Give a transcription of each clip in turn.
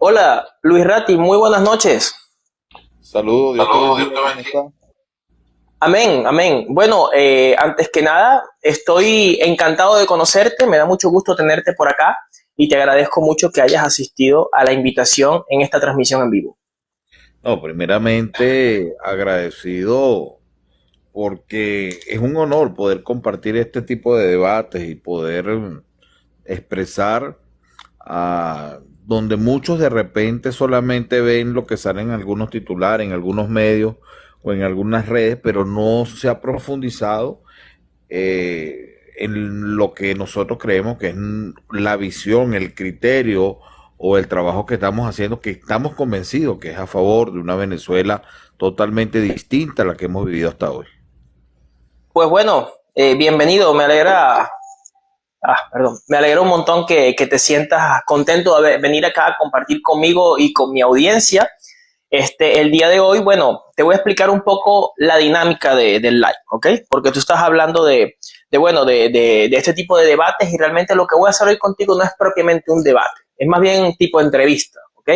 Hola, Luis Ratti, muy buenas noches. Saludos, Dios te Saludos, bendiga, Dios te ¿cómo bendiga. está? Amén, amén. Bueno, antes que nada, estoy encantado de conocerte, me da mucho gusto tenerte por acá y te agradezco mucho que hayas asistido a la invitación en esta transmisión en vivo. No, primeramente agradecido porque es un honor poder compartir este tipo de debates y poder expresar donde muchos de repente solamente ven lo que sale en algunos titulares, en algunos medios o en algunas redes, pero no se ha profundizado en lo que nosotros creemos que es la visión, el criterio o el trabajo que estamos haciendo, que estamos convencidos que es a favor de una Venezuela totalmente distinta a la que hemos vivido hasta hoy. Pues bueno, bienvenido, perdón, me alegra un montón que te sientas contento de venir acá a compartir conmigo y con mi audiencia. El día de hoy, bueno, te voy a explicar un poco la dinámica del live, ¿ok? Porque tú estás hablando de este tipo de debates y realmente lo que voy a hacer hoy contigo no es propiamente un debate, es más bien un tipo de entrevista, ¿ok?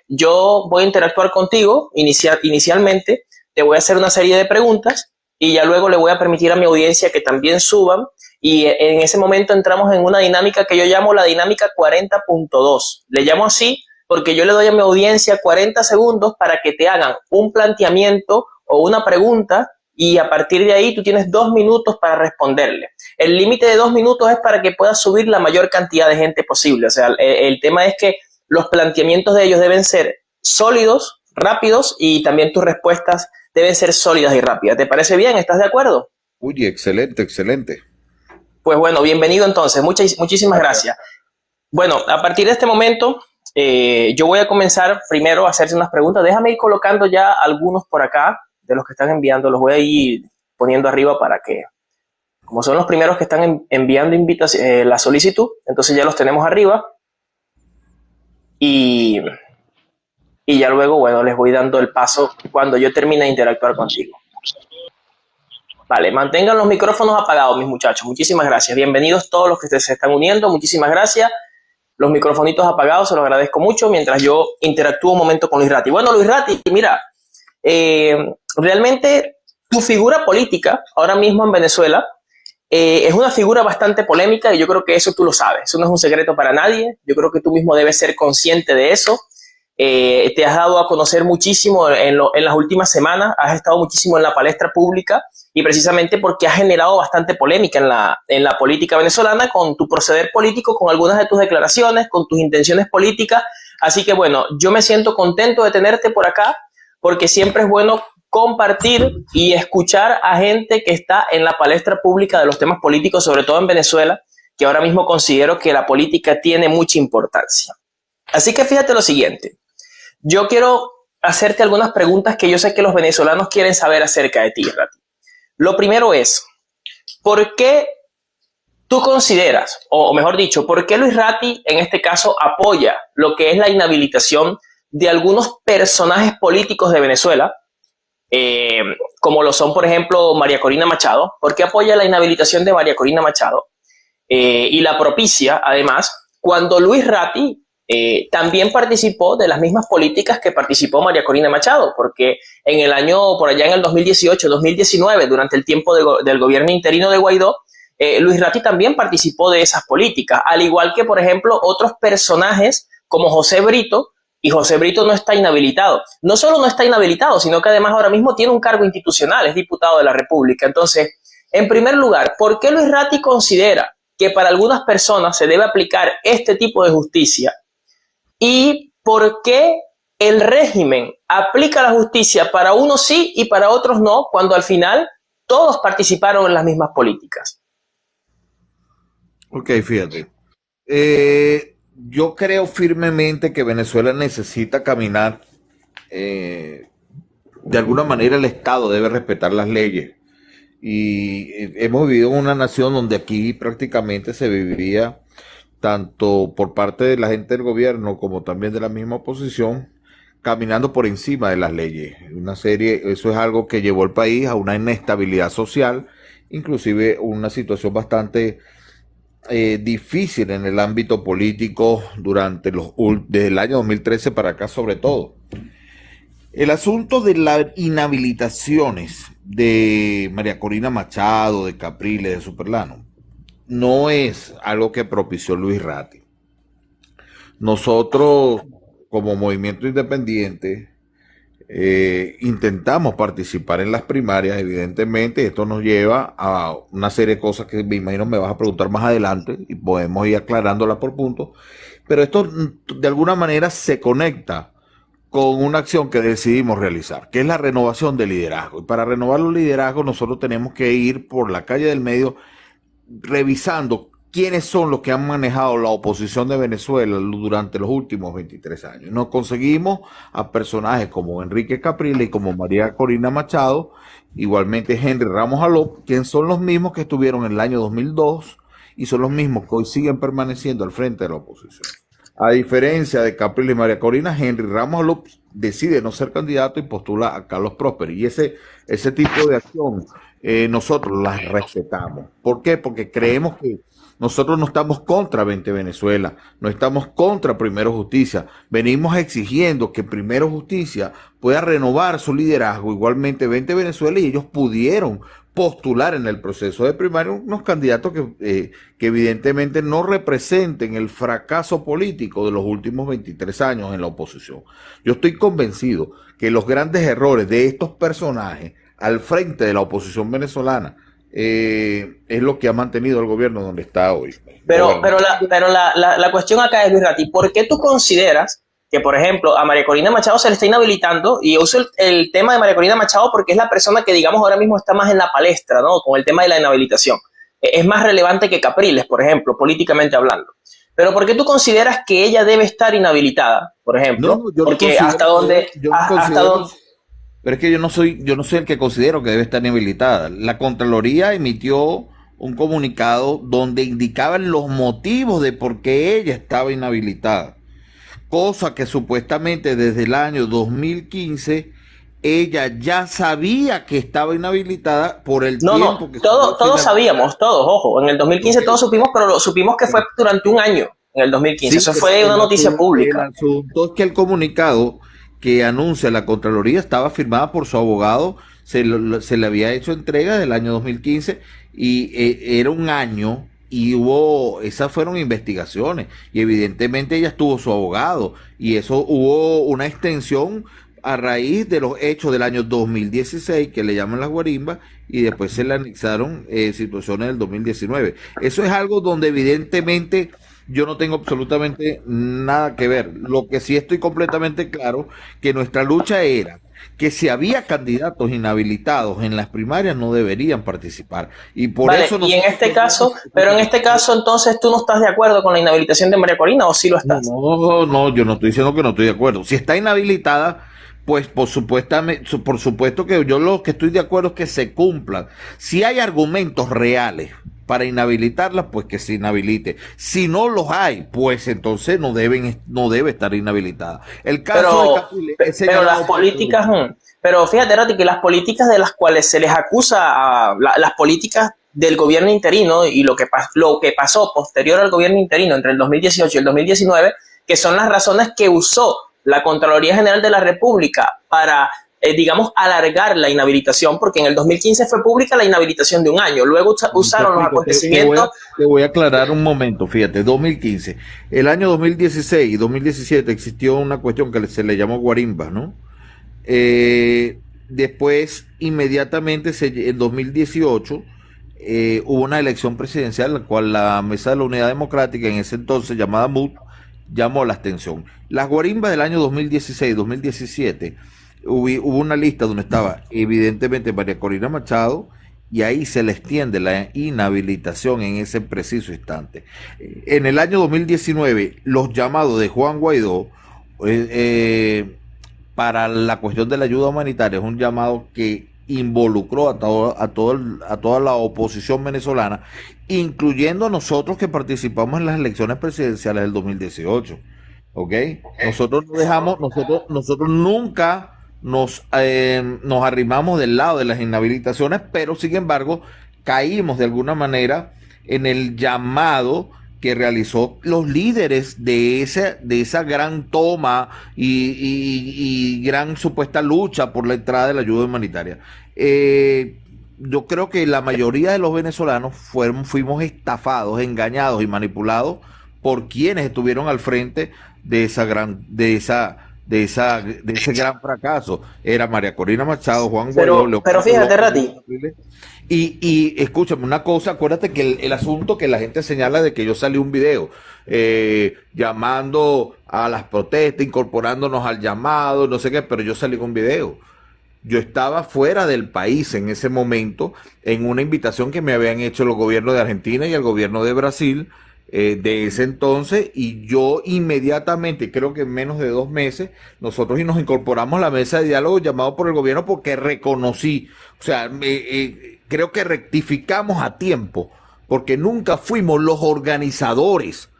Yo voy a interactuar contigo inicialmente, te voy a hacer una serie de preguntas y ya luego le voy a permitir a mi audiencia que también suban y en ese momento entramos en una dinámica que yo llamo la dinámica 40.2. Le llamo así porque yo le doy a mi audiencia 40 segundos para que te hagan un planteamiento o una pregunta y a partir de ahí tú tienes 2 minutos para responderle. El límite de 2 minutos es para que puedas subir la mayor cantidad de gente posible. O sea, el tema es que los planteamientos de ellos deben ser sólidos, rápidos y también tus respuestas deben ser sólidas y rápidas. ¿Te parece bien? ¿Estás de acuerdo? Uy, excelente, excelente. Pues bueno, bienvenido entonces. Muchísimas gracias. Bueno, a partir de este momento, yo voy a comenzar primero a hacerse unas preguntas. Déjame ir colocando ya algunos por acá de los que están enviando. Los voy a ir poniendo arriba para que, como son los primeros que están enviando la solicitud, entonces ya los tenemos arriba y, y ya luego, bueno, les voy dando el paso cuando yo termine de interactuar contigo. Vale, mantengan los micrófonos apagados, mis muchachos. Muchísimas gracias. Bienvenidos todos los que se están uniendo. Muchísimas gracias. Los microfonitos apagados, se los agradezco mucho mientras yo interactúo un momento con Luis Ratti. Bueno, Luis Ratti, mira, eh, realmente tu figura política ahora mismo en Venezuela es una figura bastante polémica y yo creo que eso tú lo sabes. Eso no es un secreto para nadie. Yo creo que tú mismo debes ser consciente de eso. Te has dado a conocer muchísimo en las últimas semanas, has estado muchísimo en la palestra pública y precisamente porque has generado bastante polémica en la política venezolana con tu proceder político, con algunas de tus declaraciones, con tus intenciones políticas. Así que bueno, yo me siento contento de tenerte por acá porque siempre es bueno compartir y escuchar a gente que está en la palestra pública de los temas políticos, sobre todo en Venezuela, que ahora mismo considero que la política tiene mucha importancia. Así que fíjate lo siguiente. Yo quiero hacerte algunas preguntas que yo sé que los venezolanos quieren saber acerca de ti, Rati. Lo primero es, ¿por qué tú consideras, o mejor dicho, por qué Luis Ratti en este caso apoya lo que es la inhabilitación de algunos personajes políticos de Venezuela, eh, como lo son, por ejemplo, María Corina Machado? ¿Por qué apoya la inhabilitación de María Corina Machado? Y la propicia, además, cuando Luis Ratti también participó de las mismas políticas que participó María Corina Machado, porque en el año, por allá en el 2018-2019, durante el tiempo del gobierno interino de Guaidó, Luis Ratti también participó de esas políticas, al igual que, por ejemplo, otros personajes como José Brito, y José Brito no está inhabilitado. No solo no está inhabilitado, sino que además ahora mismo tiene un cargo institucional, es diputado de la República. Entonces, en primer lugar, ¿por qué Luis Ratti considera que para algunas personas se debe aplicar este tipo de justicia y por qué el régimen aplica la justicia para unos sí y para otros no, cuando al final todos participaron en las mismas políticas? Ok, fíjate. Yo creo firmemente que Venezuela necesita caminar. De alguna manera el Estado debe respetar las leyes. Y hemos vivido en una nación donde aquí prácticamente se vivía tanto por parte de la gente del gobierno como también de la misma oposición, caminando por encima de las leyes. Eso es algo que llevó al país a una inestabilidad social, inclusive una situación bastante difícil en el ámbito político desde el año 2013 para acá sobre todo. El asunto de las inhabilitaciones de María Corina Machado, de Capriles, de Superlano, no es algo que propició Luis Ratti. Nosotros, como movimiento independiente, intentamos participar en las primarias, evidentemente. Esto nos lleva a una serie de cosas que me imagino me vas a preguntar más adelante y podemos ir aclarándolas por puntos, pero esto de alguna manera se conecta con una acción que decidimos realizar, que es la renovación del liderazgo. Y para renovar los liderazgos nosotros tenemos que ir por la calle del medio revisando quiénes son los que han manejado la oposición de Venezuela durante los últimos 23 años. Nos conseguimos a personajes como Enrique Capriles y como María Corina Machado, igualmente Henry Ramos Alop, quienes son los mismos que estuvieron en el año 2002 y son los mismos que hoy siguen permaneciendo al frente de la oposición. A diferencia de Capriles y María Corina, Henry Ramos Alop decide no ser candidato y postula a Carlos Próspero. Y ese tipo de acción nosotros las respetamos. ¿Por qué? Porque creemos que nosotros no estamos contra 20 Venezuela, no estamos contra Primero Justicia. Venimos exigiendo que Primero Justicia pueda renovar su liderazgo, igualmente 20 Venezuela, y ellos pudieron postular en el proceso de primaria unos candidatos que evidentemente no representen el fracaso político de los últimos 23 años en la oposición. Yo estoy convencido que los grandes errores de estos personajes al frente de la oposición venezolana es lo que ha mantenido el gobierno donde está hoy. Pero la cuestión acá es, Luis Ratti, ¿por qué tú consideras que, por ejemplo, a María Corina Machado se le está inhabilitando? Y yo uso el tema de María Corina Machado porque es la persona que, digamos, ahora mismo está más en la palestra, ¿no? Con el tema de la inhabilitación. Es más relevante que Capriles, por ejemplo, políticamente hablando. Pero ¿por qué tú consideras que ella debe estar inhabilitada, por ejemplo? No, porque hasta dónde... Pero es que yo no soy el que considero que debe estar inhabilitada. La Contraloría emitió un comunicado donde indicaban los motivos de por qué ella estaba inhabilitada. Cosa que supuestamente desde el año 2015 ella ya sabía que estaba inhabilitada por el tiempo que... Todos sabíamos, todos, ojo, en el 2015 todos supimos, pero lo supimos que fue durante un año, en el 2015, sí, eso fue una noticia pública. El asunto es que el comunicado que anuncia la Contraloría estaba firmada por su abogado, se le había hecho entrega del año 2015 y era un año y esas fueron investigaciones y evidentemente ella tuvo su abogado y eso hubo una extensión a raíz de los hechos del año 2016 que le llaman las guarimbas y después se le anexaron situaciones del 2019. Eso es algo donde evidentemente yo no tengo absolutamente nada que ver. Lo que sí estoy completamente claro que nuestra lucha era que si había candidatos inhabilitados en las primarias no deberían participar. Y por eso y en este caso, pero en este caso entonces tú no estás de acuerdo con la inhabilitación de María Corina, ¿o sí lo estás? No, yo no estoy diciendo que no estoy de acuerdo. Si está inhabilitada, pues por supuesto que yo lo que estoy de acuerdo es que se cumplan. Si hay argumentos reales para inhabilitarla, pues que se inhabilite. Si no los hay, pues entonces no debe estar inhabilitada. El caso de Capriles pero las políticas, pero fíjate, Ratti, que las políticas de las cuales se les acusa, las políticas del gobierno interino y lo que pasó posterior al gobierno interino entre el 2018 y el 2019, que son las razones que usó la Contraloría General de la República para, digamos, alargar la inhabilitación, porque en el 2015 fue pública la inhabilitación de un año, luego usaron los acontecimientos... Te voy a aclarar un momento, fíjate, 2015, el año 2016 y 2017 existió una cuestión que se le llamó guarimbas, ¿no? Después, inmediatamente, en 2018, hubo una elección presidencial, la cual la Mesa de la Unidad Democrática, en ese entonces llamada MUD, llamó la atención. Las guarimbas del año 2016-2017 hubo una lista donde estaba evidentemente María Corina Machado y ahí se le extiende la inhabilitación en ese preciso instante. En el año 2019 los llamados de Juan Guaidó para la cuestión de la ayuda humanitaria es un llamado que involucró a toda la oposición venezolana, incluyendo nosotros que participamos en las elecciones presidenciales del 2018. ¿Ok? Nosotros nunca nos arrimamos del lado de las inhabilitaciones, pero sin embargo caímos de alguna manera en el llamado que realizó los líderes de esa gran toma y gran supuesta lucha por la entrada de la ayuda humanitaria. Yo creo que la mayoría de los venezolanos fuimos estafados, engañados y manipulados por quienes estuvieron al frente de de ese gran fracaso. Era María Corina Machado, Juan Guaidó, Pero Leopoldo fíjate, López. Rati, Y escúchame una cosa, acuérdate que el asunto que la gente señala de que yo salí un video llamando a las protestas, incorporándonos al llamado, no sé qué, pero yo salí con un video. Yo estaba fuera del país en ese momento en una invitación que me habían hecho los gobiernos de Argentina y el gobierno de Brasil de ese entonces, y yo inmediatamente, creo que en menos de 2 meses, nosotros y nos incorporamos a la mesa de diálogo llamado por el gobierno porque reconocí, o sea, creo que rectificamos a tiempo porque nunca fuimos los organizadores.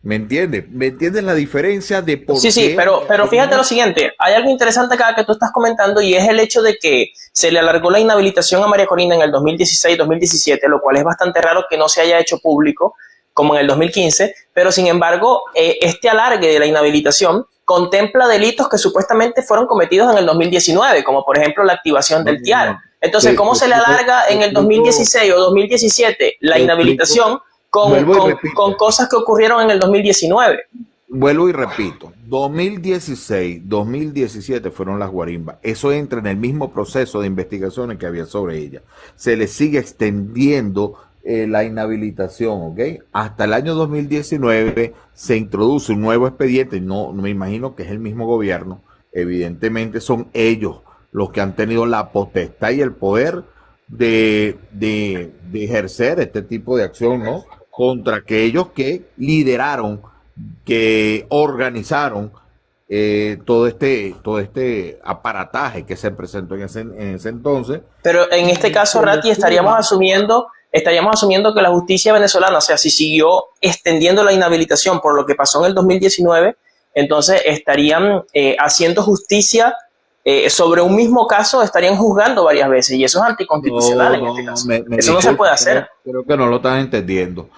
¿Me entiendes? ¿Me entienden la diferencia de por sí, sí, qué? pero fíjate lo siguiente, hay algo interesante acá que tú estás comentando y es el hecho de que se le alargó la inhabilitación a María Corina en el 2016-2017, lo cual es bastante raro que no se haya hecho público como en el 2015, pero sin embargo, este alargue de la inhabilitación contempla delitos que supuestamente fueron cometidos en el 2019, como por ejemplo la activación No, del no, TIAR. no. Entonces, ¿cómo se le alarga Te en el explico, 2016 o 2017 la te explico, inhabilitación vuelvo y repito. con cosas que ocurrieron en el 2019? Vuelvo y repito, 2016, 2017 fueron las guarimbas. Eso entra en el mismo proceso de investigaciones que había sobre ella. Se le sigue extendiendo la inhabilitación, ¿ok? Hasta el año 2019 se introduce un nuevo expediente. No, no me imagino que es el mismo gobierno. Evidentemente son ellos los que han tenido la potestad y el poder de ejercer este tipo de acción, ¿no? Contra aquellos que lideraron, que organizaron todo este aparataje que se presentó en ese entonces. Pero en este Y caso, se le Rati, suma, estaríamos asumiendo que la justicia venezolana, o sea, si siguió extendiendo la inhabilitación por lo que pasó en el 2019, entonces estarían haciendo justicia sobre un mismo caso, estarían juzgando varias veces, y eso es anticonstitucional no, en este no, caso. me Eso no se puede disculpa, hacer. creo que no lo estás entendiendo.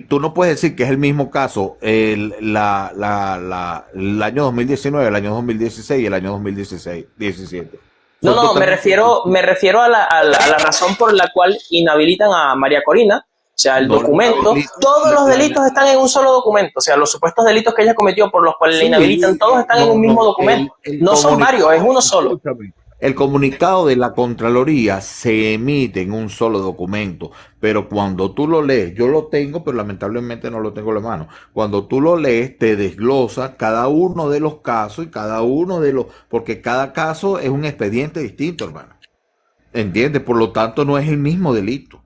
Tú no puedes decir que es el mismo caso el año 2019, el año 2016 y el año 2016, 17. No, Son no, totalmente me refiero a a la razón por la cual inhabilitan a María Corina, o sea, el no la documento, inhabilitan. todos los delitos están en un solo documento, o sea, los supuestos delitos que ella cometió por los cuales le inhabilitan, Sí, todos están en no, un mismo no, documento. el No son varios, es comunicado, uno solo. escúchame, el comunicado de la Contraloría se emite en un solo documento, pero cuando tú lo lees, yo lo tengo, pero lamentablemente no lo tengo en la mano. Cuando tú lo lees, te desglosa cada uno de los casos y cada uno de los, porque cada caso es un expediente distinto, hermano. ¿Entiendes? Por lo tanto, no es el mismo delito.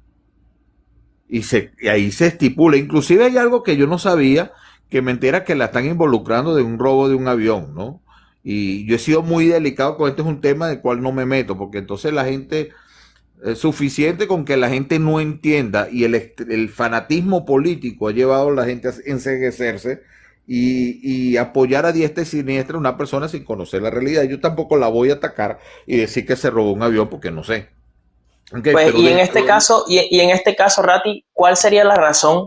Y ahí se estipula, inclusive hay algo que yo no sabía, que me entera que la están involucrando de un robo de un avión, ¿no? Y yo he sido muy delicado con este, es un tema del cual no me meto, porque entonces la gente, es suficiente con que la gente no entienda y el fanatismo político ha llevado a la gente a enceguecerse y apoyar a diestra y siniestra a una persona sin conocer la realidad. Yo tampoco la voy a atacar y decir que se robó un avión porque no sé. Okay, Pues, pero dentro de... y en este caso, Rati, ¿cuál sería la razón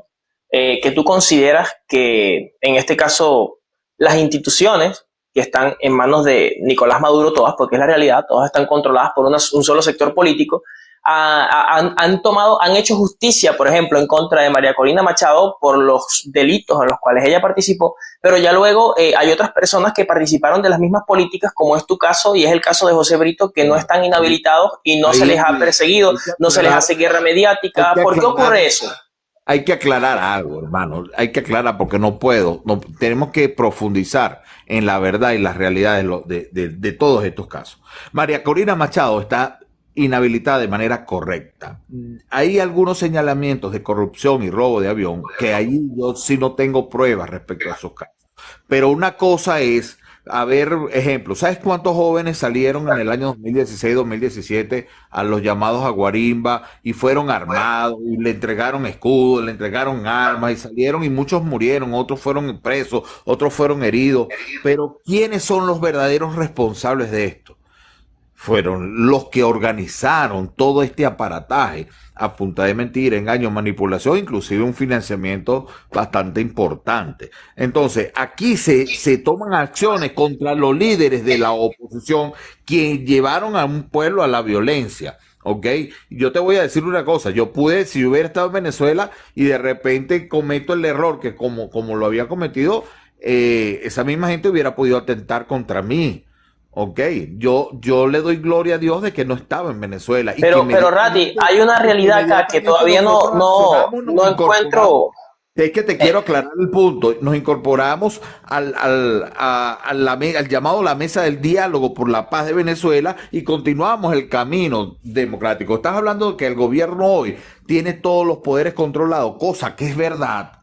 que tú consideras que, en este caso, las instituciones que están en manos de Nicolás Maduro, todas, porque es la realidad, todas están controladas por un solo sector político, han hecho justicia, por ejemplo, en contra de María Corina Machado por los delitos en los cuales ella participó, pero ya luego hay otras personas que participaron de las mismas políticas, como es tu caso y es el caso de José Brito, que no Bueno, están inhabilitados y no se les ha perseguido, hay que no se les aclarar, hace guerra hay mediática? que ¿Por qué aclarar, ocurre eso? hay que aclarar algo, hermano. Hay que aclarar porque no puedo. No, tenemos que profundizar en la verdad y las realidades de todos estos casos. María Corina Machado está inhabilitada de manera correcta. Hay algunos señalamientos de corrupción y robo de avión que ahí yo sí no tengo pruebas respecto a esos casos. Pero una cosa es, a ver, ejemplo, ¿sabes cuántos jóvenes salieron en el año 2016-2017 a los llamados a Guarimba y fueron armados y le entregaron escudos, le entregaron armas y salieron y muchos murieron, otros fueron presos, otros fueron heridos? Pero ¿quiénes son los verdaderos responsables de esto? fueron los que organizaron todo este aparataje a punta de mentira, engaño, manipulación, inclusive un financiamiento bastante importante. Entonces, aquí se toman acciones contra los líderes de la oposición, quienes llevaron a un pueblo a la violencia. ¿Ok? Yo te voy a decir una cosa, yo pude, si hubiera estado en Venezuela y de repente cometo el error que como lo había cometido, esa misma gente hubiera podido atentar contra mí. Ok, yo le doy gloria a Dios de que no estaba en Venezuela. Pero Rati, hay una realidad acá que todavía no encuentro. Es que te quiero aclarar el punto. Nos incorporamos al llamado la mesa del diálogo por la paz de Venezuela y continuamos el camino democrático. Estás hablando de que el gobierno hoy tiene todos los poderes controlados, cosa que es verdad,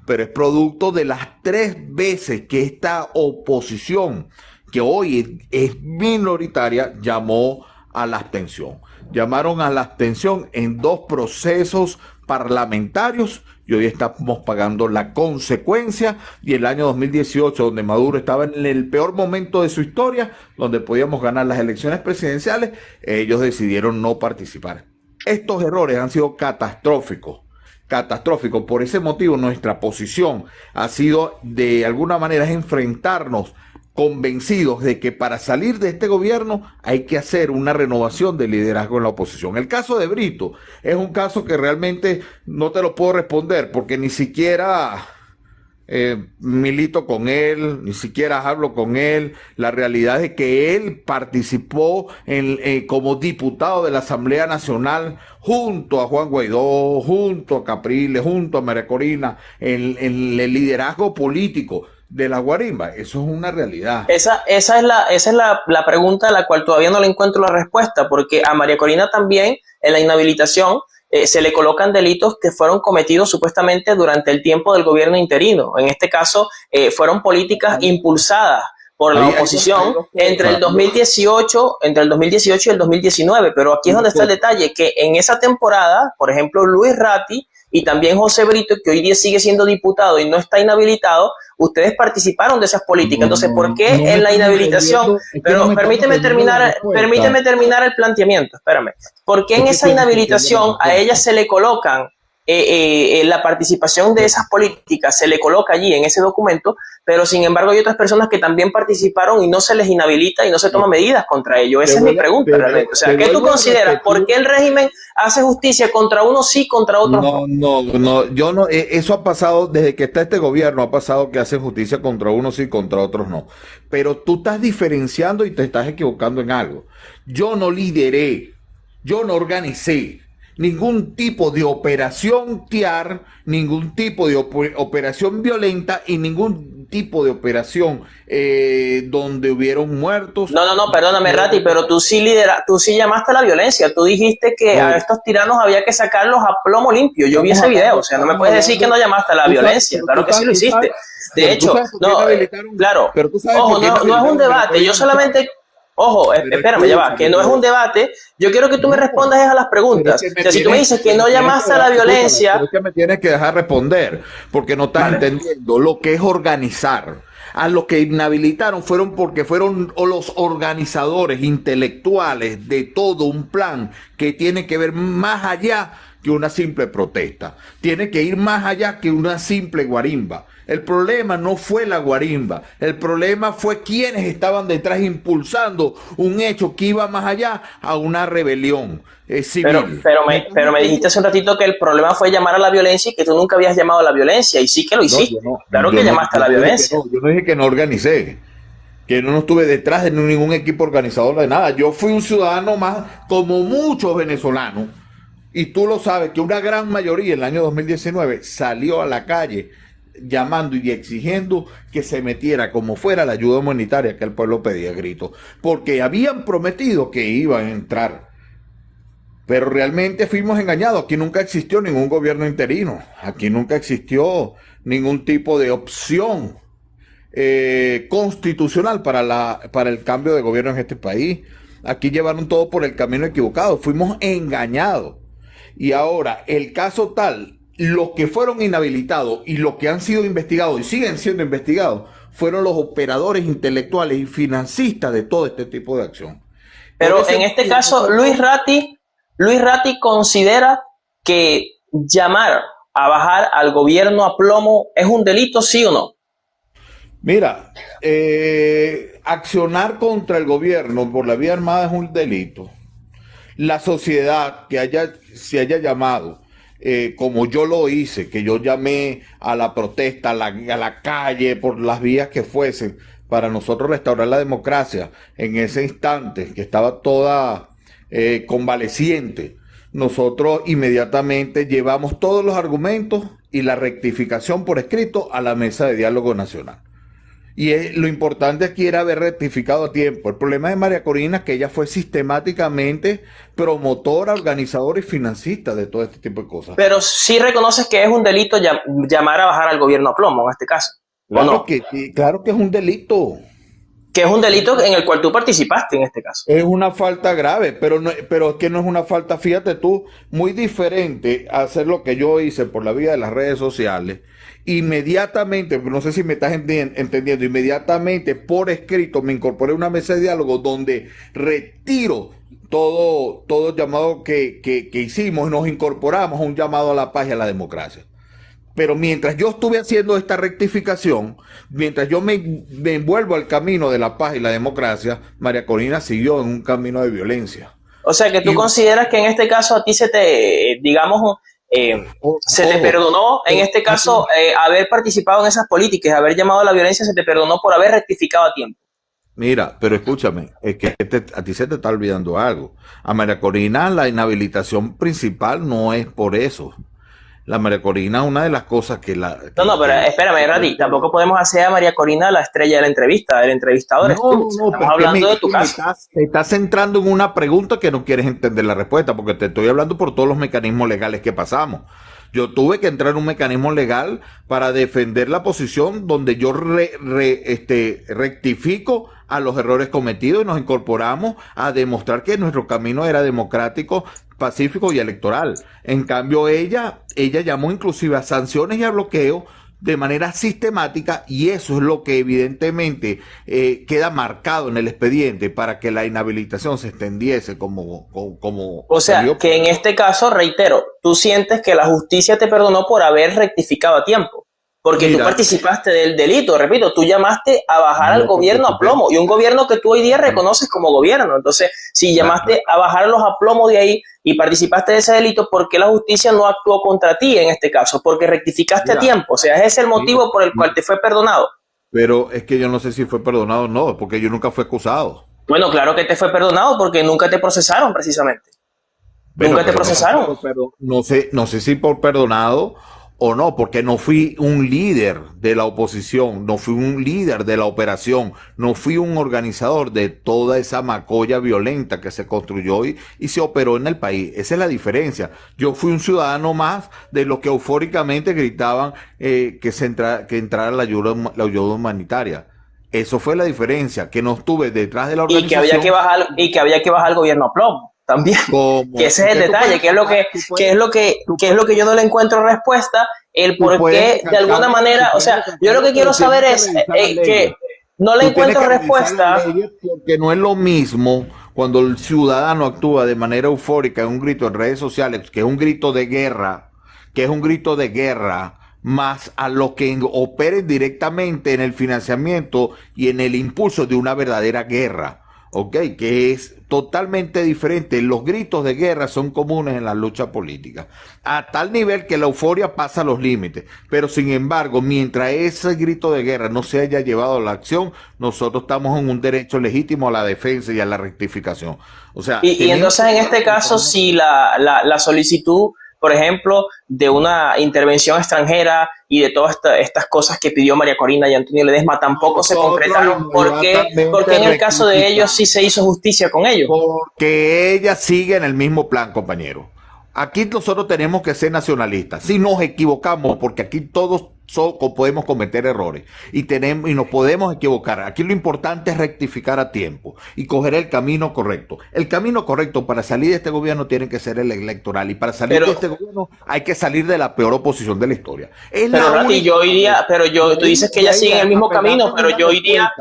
pero es producto de las 3 veces que esta oposición, que hoy es minoritaria, llamó a la abstención. Llamaron a la abstención en 2 procesos parlamentarios y hoy estamos pagando la consecuencia. Y el año 2018, donde Maduro estaba en el peor momento de su historia, donde podíamos ganar las elecciones presidenciales, ellos decidieron no participar. Estos errores han sido catastróficos. Por ese motivo, nuestra posición ha sido, de alguna manera, enfrentarnos convencidos de que para salir de este gobierno hay que hacer una renovación del liderazgo en la oposición. El caso de Brito es un caso que realmente no te lo puedo responder porque ni siquiera milito con él, ni siquiera hablo con él. La realidad es que él participó como diputado de la Asamblea Nacional junto a Juan Guaidó, junto a Capriles, junto a María Corina, en el liderazgo político de la guarimba. Eso es una realidad. Esa es la pregunta a la cual todavía no le encuentro la respuesta, porque a María Corina también en la inhabilitación se le colocan delitos que fueron cometidos supuestamente durante el tiempo del gobierno interino. En este caso, fueron políticas impulsadas por la oposición entre el 2018 y el 2019. Pero aquí es donde está el detalle, que en esa temporada, por ejemplo, Luis Ratti y también José Brito, que hoy día sigue siendo diputado y no está inhabilitado, ustedes participaron de esas políticas. Entonces, ¿por qué en la inhabilitación? Pero permíteme terminar el planteamiento, espérame. ¿Por qué en esa inhabilitación a ellas se le colocan la participación de esas políticas, se le coloca allí en ese documento, pero sin embargo hay otras personas que también participaron y no se les inhabilita y no se toman medidas contra ellos? Esa es mi pregunta realmente. O sea, ¿qué tú consideras? ¿Por qué el régimen hace justicia contra unos sí, contra otros no? No, eso ha pasado desde que está este gobierno, ha pasado que hacen justicia contra unos sí, contra otros no. Pero tú estás diferenciando y te estás equivocando en algo. Yo no lideré, yo no organicé ningún tipo de operación TIAR, ningún tipo de operación violenta y ningún tipo de operación donde hubieron muertos. No, perdóname, Ratti, pero tú sí llamaste a la violencia. Tú dijiste que a estos tiranos había que sacarlos a plomo limpio. Yo vi ese video, o sea, no me puedes decir que no llamaste a la violencia. Claro que sí lo hiciste. De hecho, no, claro, ojo, no es un debate. Yo solamente... Ojo, espérame, ya va, que no es un debate. Yo quiero que tú me respondas a las preguntas. O sea, si tú me dices que no llamaste a la violencia... Pero es que me tienes que dejar responder, porque no estás entendiendo lo que es organizar. A los que inhabilitaron fueron porque fueron los organizadores intelectuales de todo un plan que tiene que ver más allá que una simple protesta. Tiene que ir más allá que una simple guarimba. El problema no fue la guarimba, el problema fue quienes estaban detrás impulsando un hecho que iba más allá a una rebelión civil. Pero me dijiste hace un ratito que el problema fue llamar a la violencia y que tú nunca habías llamado a la violencia, y sí que lo hiciste. Claro que llamaste a la violencia. Yo no dije que no organicé, que no estuve detrás de ningún equipo organizador de nada. Yo fui un ciudadano más, como muchos venezolanos, y tú lo sabes, que una gran mayoría en el año 2019 salió a la calle llamando y exigiendo que se metiera como fuera la ayuda humanitaria que el pueblo pedía a gritos, porque habían prometido que iban a entrar, pero realmente fuimos engañados. Aquí nunca existió ningún gobierno interino, aquí nunca existió ningún tipo de opción constitucional para el cambio de gobierno en este país. Aquí llevaron todo por el camino equivocado, fuimos engañados. Y ahora, el caso tal, los que fueron inhabilitados y los que han sido investigados y siguen siendo investigados fueron los operadores intelectuales y financistas de todo este tipo de acción. Pero en este caso, Luis Ratti considera que llamar a bajar al gobierno a plomo es un delito, ¿sí o no? Mira, accionar contra el gobierno por la vía armada es un delito. La sociedad se haya llamado, como yo lo hice, que yo llamé a la protesta, a la calle, por las vías que fuesen, para nosotros restaurar la democracia en ese instante, que estaba toda convaleciente, nosotros inmediatamente llevamos todos los argumentos y la rectificación por escrito a la mesa de diálogo nacional. Lo importante aquí era haber rectificado a tiempo. El problema de María Corina es que ella fue sistemáticamente promotora, organizadora y financista de todo este tipo de cosas. Pero sí reconoces que es un delito llamar a bajar al gobierno a plomo en este caso. Claro, claro que es un delito. Que es un delito en el cual tú participaste en este caso. Es una falta grave, pero es que no es una falta, fíjate tú, muy diferente a hacer lo que yo hice por la vía de las redes sociales. Inmediatamente, no sé si me estás entendiendo, inmediatamente por escrito me incorporé a una mesa de diálogo donde retiro todo llamado que hicimos y nos incorporamos a un llamado a la paz y a la democracia. Pero mientras yo estuve haciendo esta rectificación, mientras yo me envuelvo al camino de la paz y la democracia, María Corina siguió en un camino de violencia. O sea, que tú consideras que en este caso a ti se te, digamos, se te perdonó, en este caso, haber participado en esas políticas, haber llamado a la violencia, se te perdonó por haber rectificado a tiempo. Mira, pero escúchame, es que a ti se te está olvidando algo. A María Corina la inhabilitación principal no es por eso. La María Corina, una de las cosas que la... No, pero espérame, Rati, tampoco podemos hacer a María Corina la estrella de la entrevista, el entrevistador. No, estamos hablando de tu caso. Te estás centrando en una pregunta que no quieres entender la respuesta, porque te estoy hablando por todos los mecanismos legales que pasamos. Yo tuve que entrar en un mecanismo legal para defender la posición donde yo rectifico a los errores cometidos y nos incorporamos a demostrar que nuestro camino era democrático, pacífico y electoral. En cambio, ella llamó inclusive a sanciones y a bloqueo de manera sistemática, y eso es lo que evidentemente queda marcado en el expediente para que la inhabilitación se extendiese como o sea, que en este caso, reitero, tú sientes que la justicia te perdonó por haber rectificado a tiempo, porque tú participaste del delito, repito, tú llamaste a bajar al gobierno a plomo, y un gobierno que tú hoy día reconoces como gobierno. Entonces, si llamaste a bajarlos a plomo de ahí y participaste de ese delito, ¿por qué la justicia no actuó contra ti en este caso? Porque rectificaste a tiempo. O sea, ese es el motivo por el cual te fue perdonado. Pero es que yo no sé si fue perdonado o no, porque yo nunca fui acusado. Bueno, claro que te fue perdonado porque nunca te procesaron precisamente. Nunca te procesaron. Pero no sé si por perdonado o no, porque no fui un líder de la oposición, no fui un líder de la operación, no fui un organizador de toda esa macolla violenta que se construyó y se operó en el país. Esa es la diferencia. Yo fui un ciudadano más de los que eufóricamente gritaban que entrara la ayuda humanitaria. Eso fue la diferencia, que no estuve detrás de la organización. Y que había que bajar el gobierno a plomo también. Que ese es el detalle, que es lo que yo no le encuentro respuesta, el por qué de alguna manera, o sea, yo lo que quiero saber es que no le encuentro respuesta. Porque no es lo mismo cuando el ciudadano actúa de manera eufórica en un grito en redes sociales, que es un grito de guerra, más a los que operen directamente en el financiamiento y en el impulso de una verdadera guerra. ¿Ok? Que es totalmente diferente. Los gritos de guerra son comunes en la lucha política, a tal nivel que la euforia pasa los límites. Pero sin embargo, mientras ese grito de guerra no se haya llevado a la acción, nosotros estamos en un derecho legítimo a la defensa y a la rectificación. O sea, y entonces en este caso, si la solicitud, por ejemplo, de una intervención extranjera y de todas estas cosas que pidió María Corina y Antonio Ledesma tampoco se concretaron, porque en el caso de ellos sí se hizo justicia con ellos. Porque ella sigue en el mismo plan, compañero. Aquí nosotros tenemos que ser nacionalistas. Si nos equivocamos, porque aquí todos podemos cometer errores y nos podemos equivocar. Aquí lo importante es rectificar a tiempo y coger el camino correcto. El camino correcto para salir de este gobierno tiene que ser el electoral, y para salir de este gobierno hay que salir de la peor oposición de la historia. Pero Rati, yo iría, tú dices que ella sigue en el mismo camino, pero yo iría...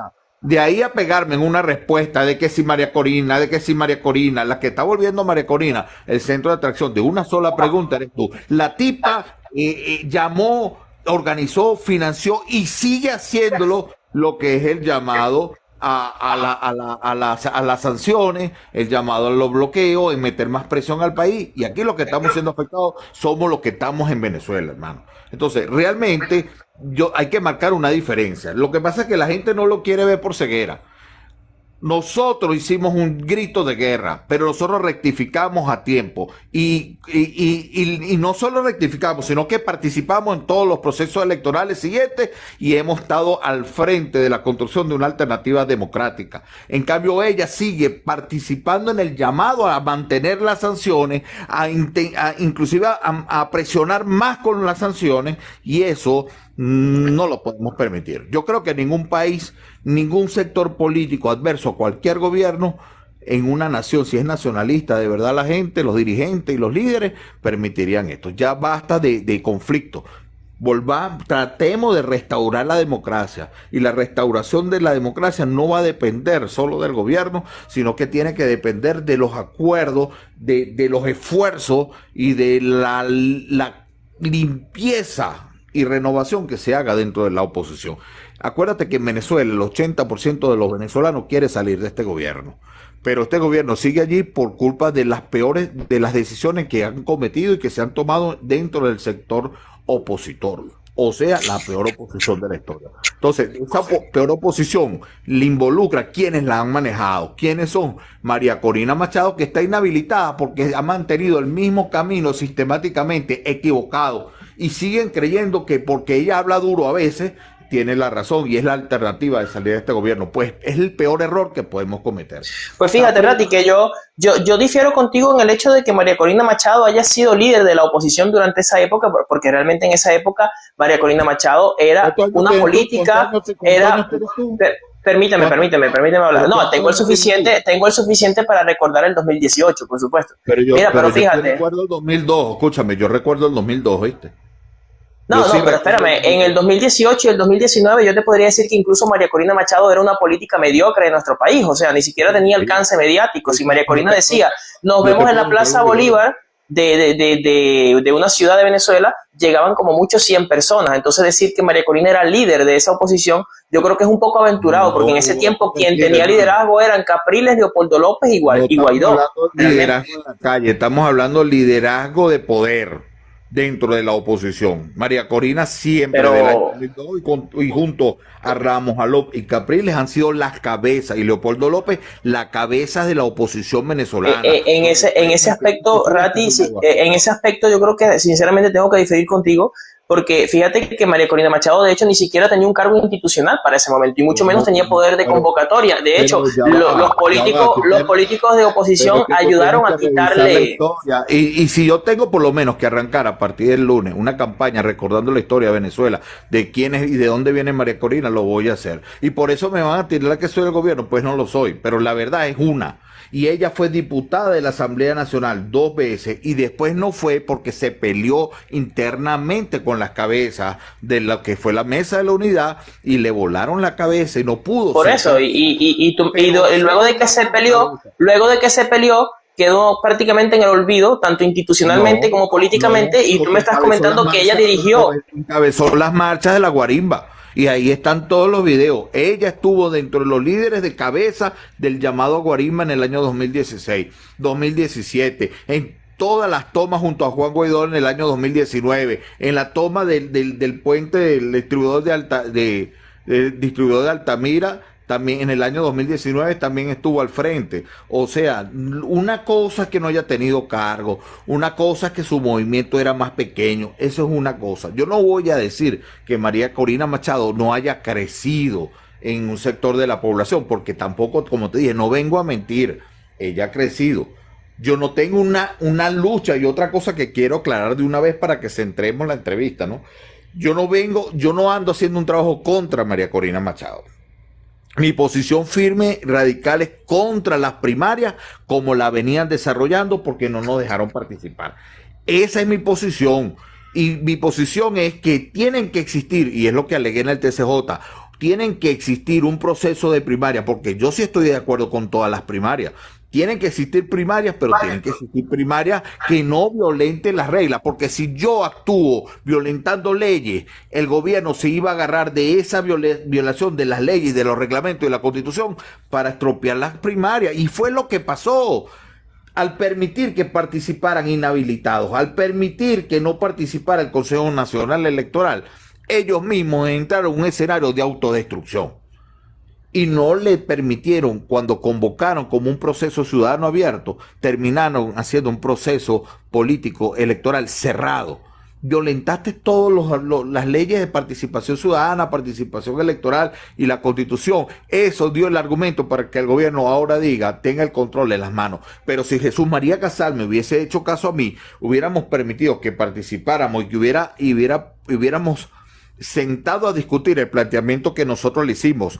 De ahí a pegarme en una respuesta de que si María Corina, la que está volviendo María Corina el centro de atracción de una sola pregunta eres tú. La tipa llamó, organizó, financió y sigue haciéndolo, lo que es el llamado a las sanciones, el llamado a los bloqueos, en meter más presión al país. Y aquí lo que estamos siendo afectados somos los que estamos en Venezuela, hermano. Entonces, realmente hay que marcar una diferencia. Lo que pasa es que la gente no lo quiere ver por ceguera. Nosotros hicimos un grito de guerra, pero nosotros rectificamos a tiempo y no solo rectificamos, sino que participamos en todos los procesos electorales siguientes y hemos estado al frente de la construcción de una alternativa democrática. En cambio, ella sigue participando en el llamado a mantener las sanciones, inclusive a presionar más con las sanciones, y eso no lo podemos permitir. Yo creo que ningún país, ningún sector político adverso a cualquier gobierno en una nación, si es nacionalista, de verdad la gente, los dirigentes y los líderes permitirían esto. Ya basta de conflicto. Tratemos de restaurar la democracia, y la restauración de la democracia no va a depender solo del gobierno, sino que tiene que depender de los acuerdos, de los esfuerzos y de la limpieza y renovación que se haga dentro de la oposición. Acuérdate que en Venezuela el 80% de los venezolanos quiere salir de este gobierno, pero este gobierno sigue allí por culpa de las peores de las decisiones que han cometido y que se han tomado dentro del sector opositor, o sea, la peor oposición de la historia. Entonces, esa peor oposición le involucra quienes la han manejado. ¿Quiénes son? María Corina Machado, que está inhabilitada porque ha mantenido el mismo camino sistemáticamente equivocado, y siguen creyendo que porque ella habla duro a veces tiene la razón y es la alternativa de salir de este gobierno. Pues es el peor error que podemos cometer. Pues fíjate, Rati, que yo difiero contigo en el hecho de que María Corina Machado haya sido líder de la oposición durante esa época, porque realmente en esa época María Corina Machado era una política, era... Permíteme hablar. No, tengo el suficiente para recordar el 2018, por supuesto. Pero fíjate. Yo recuerdo el 2002, escúchame, yo recuerdo el 2002, ¿viste? No, pero espérame, en el 2018 y el 2019 yo te podría decir que incluso María Corina Machado era una política mediocre de nuestro país, o sea, ni siquiera tenía alcance mediático. Si María Corina decía, nos vemos en la Plaza Bolívar de una ciudad de Venezuela, llegaban como mucho 100 personas. Entonces decir que María Corina era líder de esa oposición, yo creo que es un poco aventurado, porque en ese tiempo quien tenía liderazgo eran Capriles, Leopoldo López y Guaidó. Liderazgo en la calle, estamos hablando de liderazgo de poder dentro de la oposición. María Corina siempre y junto a Ramos, a López y Capriles han sido las cabezas, y Leopoldo López la cabeza de la oposición venezolana. En ese aspecto, Rati, en ese aspecto yo creo que sinceramente tengo que diferir contigo, porque fíjate que María Corina Machado de hecho ni siquiera tenía un cargo institucional para ese momento, y mucho menos tenía poder de convocatoria. De hecho, los políticos de oposición ayudaron a quitarle... Y si yo tengo por lo menos que arrancar a partir del lunes una campaña recordando la historia de Venezuela, de quién es y de dónde viene María Corina, lo voy a hacer. Y por eso me van a tirar que soy del gobierno, pues no lo soy, pero la verdad es una. Y ella fue diputada de la Asamblea Nacional 2 veces, y después no fue porque se peleó internamente con las cabezas de lo que fue la Mesa de la Unidad, y le volaron la cabeza y no pudo. Por eso, y luego de que se peleó, quedó prácticamente en el olvido, tanto institucionalmente como políticamente, y tú me estás comentando que ella dirigió... Encabezó las marchas de la Guarimba. Y ahí están todos los videos. Ella estuvo dentro de los líderes de cabeza del llamado a Guarimba en el año 2016, 2017, en todas las tomas junto a Juan Guaidó en el año 2019, en la toma del puente del distribuidor de Altamira. También en el año 2019 también estuvo al frente. O sea, una cosa es que no haya tenido cargo, una cosa es que su movimiento era más pequeño, eso es una cosa. Yo no voy a decir que María Corina Machado no haya crecido en un sector de la población, porque tampoco, como te dije, no vengo a mentir, ella ha crecido. Yo no tengo una lucha, y otra cosa que quiero aclarar de una vez para que centremos la entrevista, ¿no? yo no ando haciendo un trabajo contra María Corina Machado. Mi posición firme, radical, es contra las primarias como la venían desarrollando porque no nos dejaron participar. Esa es mi posición. Y mi posición es que tienen que existir, y es lo que alegué en el TCJ, tienen que existir un proceso de primaria, porque yo sí estoy de acuerdo con todas las primarias. Tienen que existir primarias, pero tienen que existir primarias que no violenten las reglas, porque si yo actúo violentando leyes, el gobierno se iba a agarrar de esa violación de las leyes, de los reglamentos y de la Constitución para estropear las primarias. Y fue lo que pasó. Al permitir que participaran inhabilitados, al permitir que no participara el Consejo Nacional Electoral, ellos mismos entraron en un escenario de autodestrucción y no le permitieron, cuando convocaron como un proceso ciudadano abierto, terminaron haciendo un proceso político electoral cerrado. Violentaste todas las leyes de participación ciudadana, participación electoral y la Constitución. Eso dio el argumento para que el gobierno ahora diga, tenga el control en las manos. Pero si Jesús María Casal me hubiese hecho caso a mí, hubiéramos permitido que participáramos y que hubiéramos sentado a discutir el planteamiento que nosotros le hicimos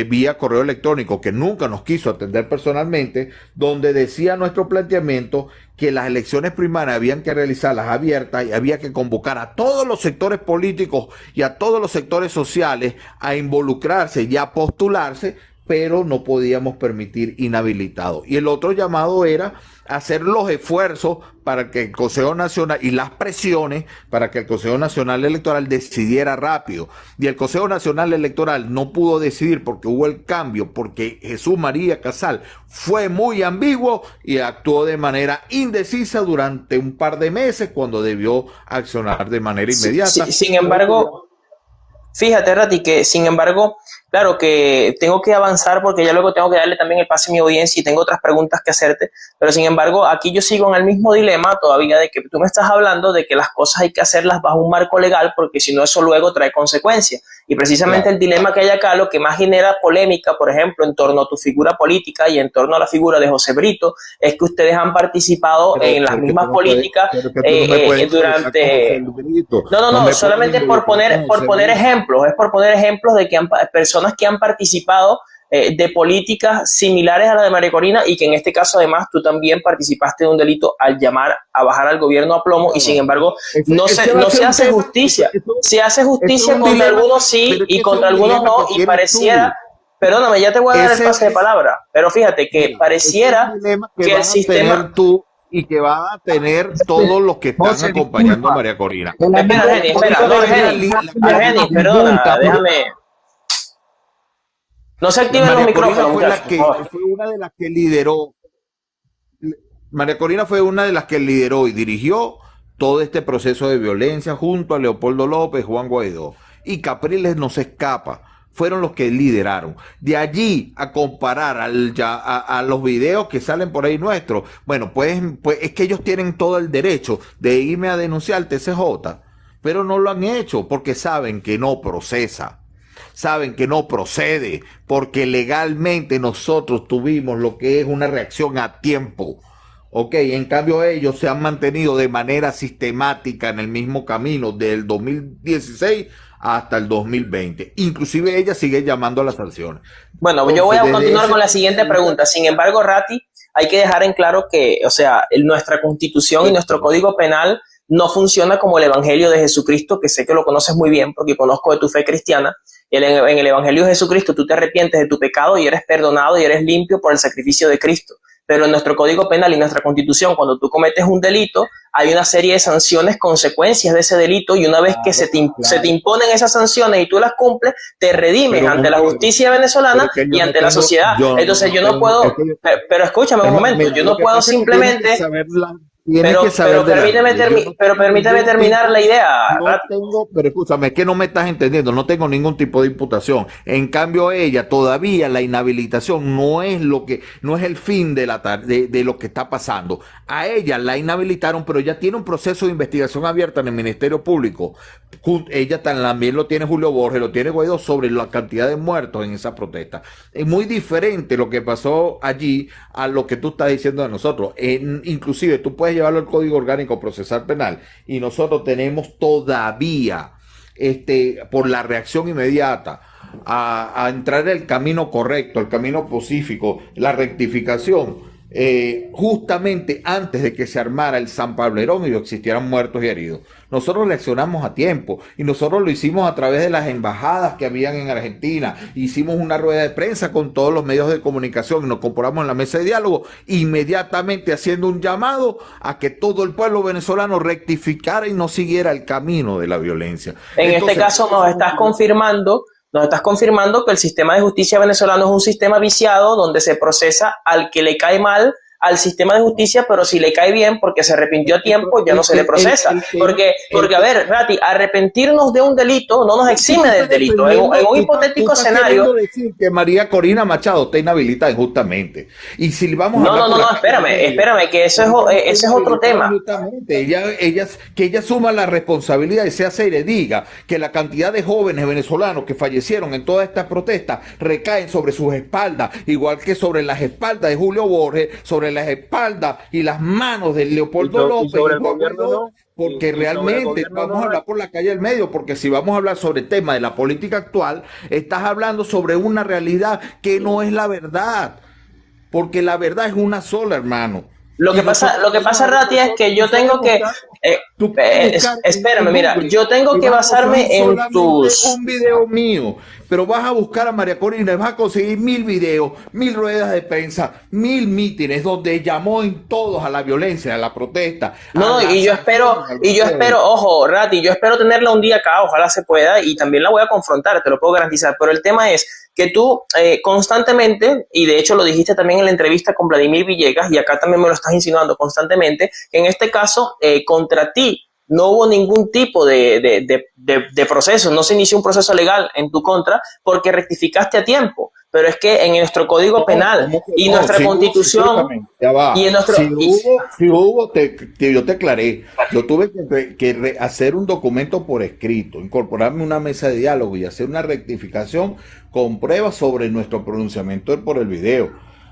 vía correo electrónico, que nunca nos quiso atender personalmente, donde decía nuestro planteamiento que las elecciones primarias habían que realizarlas abiertas y había que convocar a todos los sectores políticos y a todos los sectores sociales a involucrarse y a postularse, pero no podíamos permitir inhabilitados. Y el otro llamado era hacer los esfuerzos para que el Consejo Nacional y las presiones para que el Consejo Nacional Electoral decidiera rápido. Y el Consejo Nacional Electoral no pudo decidir porque hubo el cambio, porque Jesús María Casal fue muy ambiguo y actuó de manera indecisa durante un par de meses cuando debió accionar de manera inmediata. Sin embargo, fíjate, Rati, que sin embargo, claro que tengo que avanzar porque ya luego tengo que darle también el pase a mi audiencia y tengo otras preguntas que hacerte, pero sin embargo, aquí yo sigo en el mismo dilema todavía de que tú me estás hablando de que las cosas hay que hacerlas bajo un marco legal porque si no eso luego trae consecuencias. Y precisamente el dilema que hay acá, lo que más genera polémica, por ejemplo, en torno a tu figura política y en torno a la figura de José Brito, es que ustedes han participado en las mismas políticas durante... No, solamente por poner ejemplos, es por poner ejemplos de que personas que han participado de políticas similares a la de María Corina y que en este caso además tú también participaste de un delito al llamar a bajar al gobierno a plomo y sin embargo no se hace justicia. Se hace justicia contra algunos sí y contra algunos no y pareciera... Perdóname, ya te voy a dar el pase de palabra, pero fíjate que pareciera que el sistema... y que va a tener todos los que están acompañando a María Corina. Jenny, perdona, déjame... No se activen los micrófonos. Fue una de las que lideró. María Corina fue una de las que lideró y dirigió todo este proceso de violencia junto a Leopoldo López, Juan Guaidó. Y Capriles no se escapa. Fueron los que lideraron. De allí a comparar a los videos que salen por ahí nuestros, bueno, pues es que ellos tienen todo el derecho de irme a denunciar al TCJ, pero no lo han hecho porque saben que no procesa. Saben que no procede, porque legalmente nosotros tuvimos lo que es una reacción a tiempo. Ok, en cambio ellos se han mantenido de manera sistemática en el mismo camino del 2016 hasta el 2020. Inclusive ella sigue llamando a las sanciones. Bueno, entonces, yo voy a continuar con la siguiente pregunta. Sin embargo, Rati, hay que dejar en claro que, o sea, nuestra Constitución y nuestro Código Penal no funciona como el Evangelio de Jesucristo, que sé que lo conoces muy bien porque conozco de tu fe cristiana. En el Evangelio de Jesucristo tú te arrepientes de tu pecado y eres perdonado y eres limpio por el sacrificio de Cristo. Pero en nuestro Código Penal y nuestra Constitución, cuando tú cometes un delito, hay una serie de sanciones, consecuencias de ese delito, y una vez que se te imponen esas sanciones y tú las cumples, te redimes ante la justicia venezolana y ante la sociedad. Entonces yo no puedo, pero escúchame un momento, yo no puedo simplemente... Pero permíteme terminar la idea. Pero escúchame, es que no me estás entendiendo, no tengo ningún tipo de imputación. En cambio ella, todavía la inhabilitación no es el fin de lo que está pasando. A ella la inhabilitaron, pero ella tiene un proceso de investigación abierta en el Ministerio Público. Ella también lo tiene Julio Borges, lo tiene Guaidó sobre la cantidad de muertos en esa protesta. Es muy diferente lo que pasó allí a lo que tú estás diciendo de nosotros. Inclusive tú puedes llevarlo al Código Orgánico Procesal Penal y nosotros tenemos todavía por la reacción inmediata, a entrar en el camino correcto, el camino pacífico, la rectificación, justamente antes de que se armara el San Pablerón y existieran muertos y heridos. Nosotros reaccionamos a tiempo y nosotros lo hicimos a través de las embajadas que habían en Argentina. Hicimos una rueda de prensa con todos los medios de comunicación y nos incorporamos en la mesa de diálogo, inmediatamente haciendo un llamado a que todo el pueblo venezolano rectificara y no siguiera el camino de la violencia. En este caso nos estás confirmando que el sistema de justicia venezolano es un sistema viciado donde se procesa al que le cae mal al sistema de justicia, pero si le cae bien porque se arrepintió a tiempo, ya no se le procesa. Porque a ver, Rati, arrepentirnos de un delito no nos exime del delito. En un hipotético escenario... decir que María Corina Machado está inhabilitada injustamente. Y si vamos a... No, espérame, que ese es otro tema. Que ella suma la responsabilidad y se hace y le diga que la cantidad de jóvenes venezolanos que fallecieron en todas estas protestas recaen sobre sus espaldas, igual que sobre las espaldas de Julio Borges, sobre las espaldas y las manos de Leopoldo López, sobre el gobierno, ¿no? Porque realmente vamos a hablar por la calle del medio, porque si vamos a hablar sobre el tema de la política actual, estás hablando sobre una realidad que no es la verdad, porque la verdad es una sola, hermano. Lo que pasa, Rati, es que yo tengo que... espérame, mira, yo tengo que basarme en un video mío, pero vas a buscar a María Corina y vas a conseguir 1000 videos, 1000 ruedas de prensa, 1000 mítines donde llamó en todos a la violencia, a la protesta. Y yo espero, ojo, Rati, yo espero tenerla un día acá, ojalá se pueda, y también la voy a confrontar, te lo puedo garantizar, pero el tema es que tú constantemente, y de hecho lo dijiste también en la entrevista con Vladimir Villegas, y acá también me lo estás insinuando constantemente, que en este caso contra ti no hubo ningún tipo de proceso, no se inició un proceso legal en tu contra porque rectificaste a tiempo. Pero es que en nuestro Código Penal y nuestra Constitución... Si hubo, yo te aclaré. Yo tuve que hacer un documento por escrito, incorporarme a una mesa de diálogo y hacer una rectificación con pruebas sobre nuestro pronunciamiento por el video.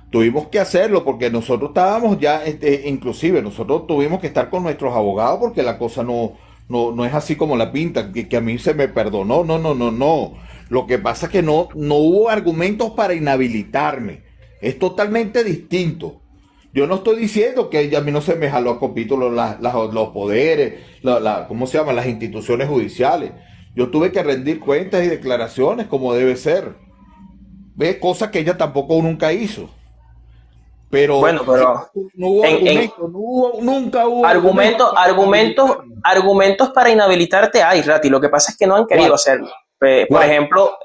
Tuvimos que hacerlo porque nosotros estábamos ya, inclusive nosotros tuvimos que estar con nuestros abogados porque la cosa no es así como la pinta, que a mí se me perdonó. No. Lo que pasa es que no hubo argumentos para inhabilitarme. Es totalmente distinto. Yo no estoy diciendo que a mí no se me jaló a capítulo los poderes, ¿cómo se llaman? Las instituciones judiciales. Yo tuve que rendir cuentas y declaraciones como debe ser. ¿Ves? Cosa que ella tampoco nunca hizo. Pero no hubo nunca hubo argumentos para inhabilitarte hay, Rati. Lo que pasa es que no han querido hacerlo. Por ejemplo,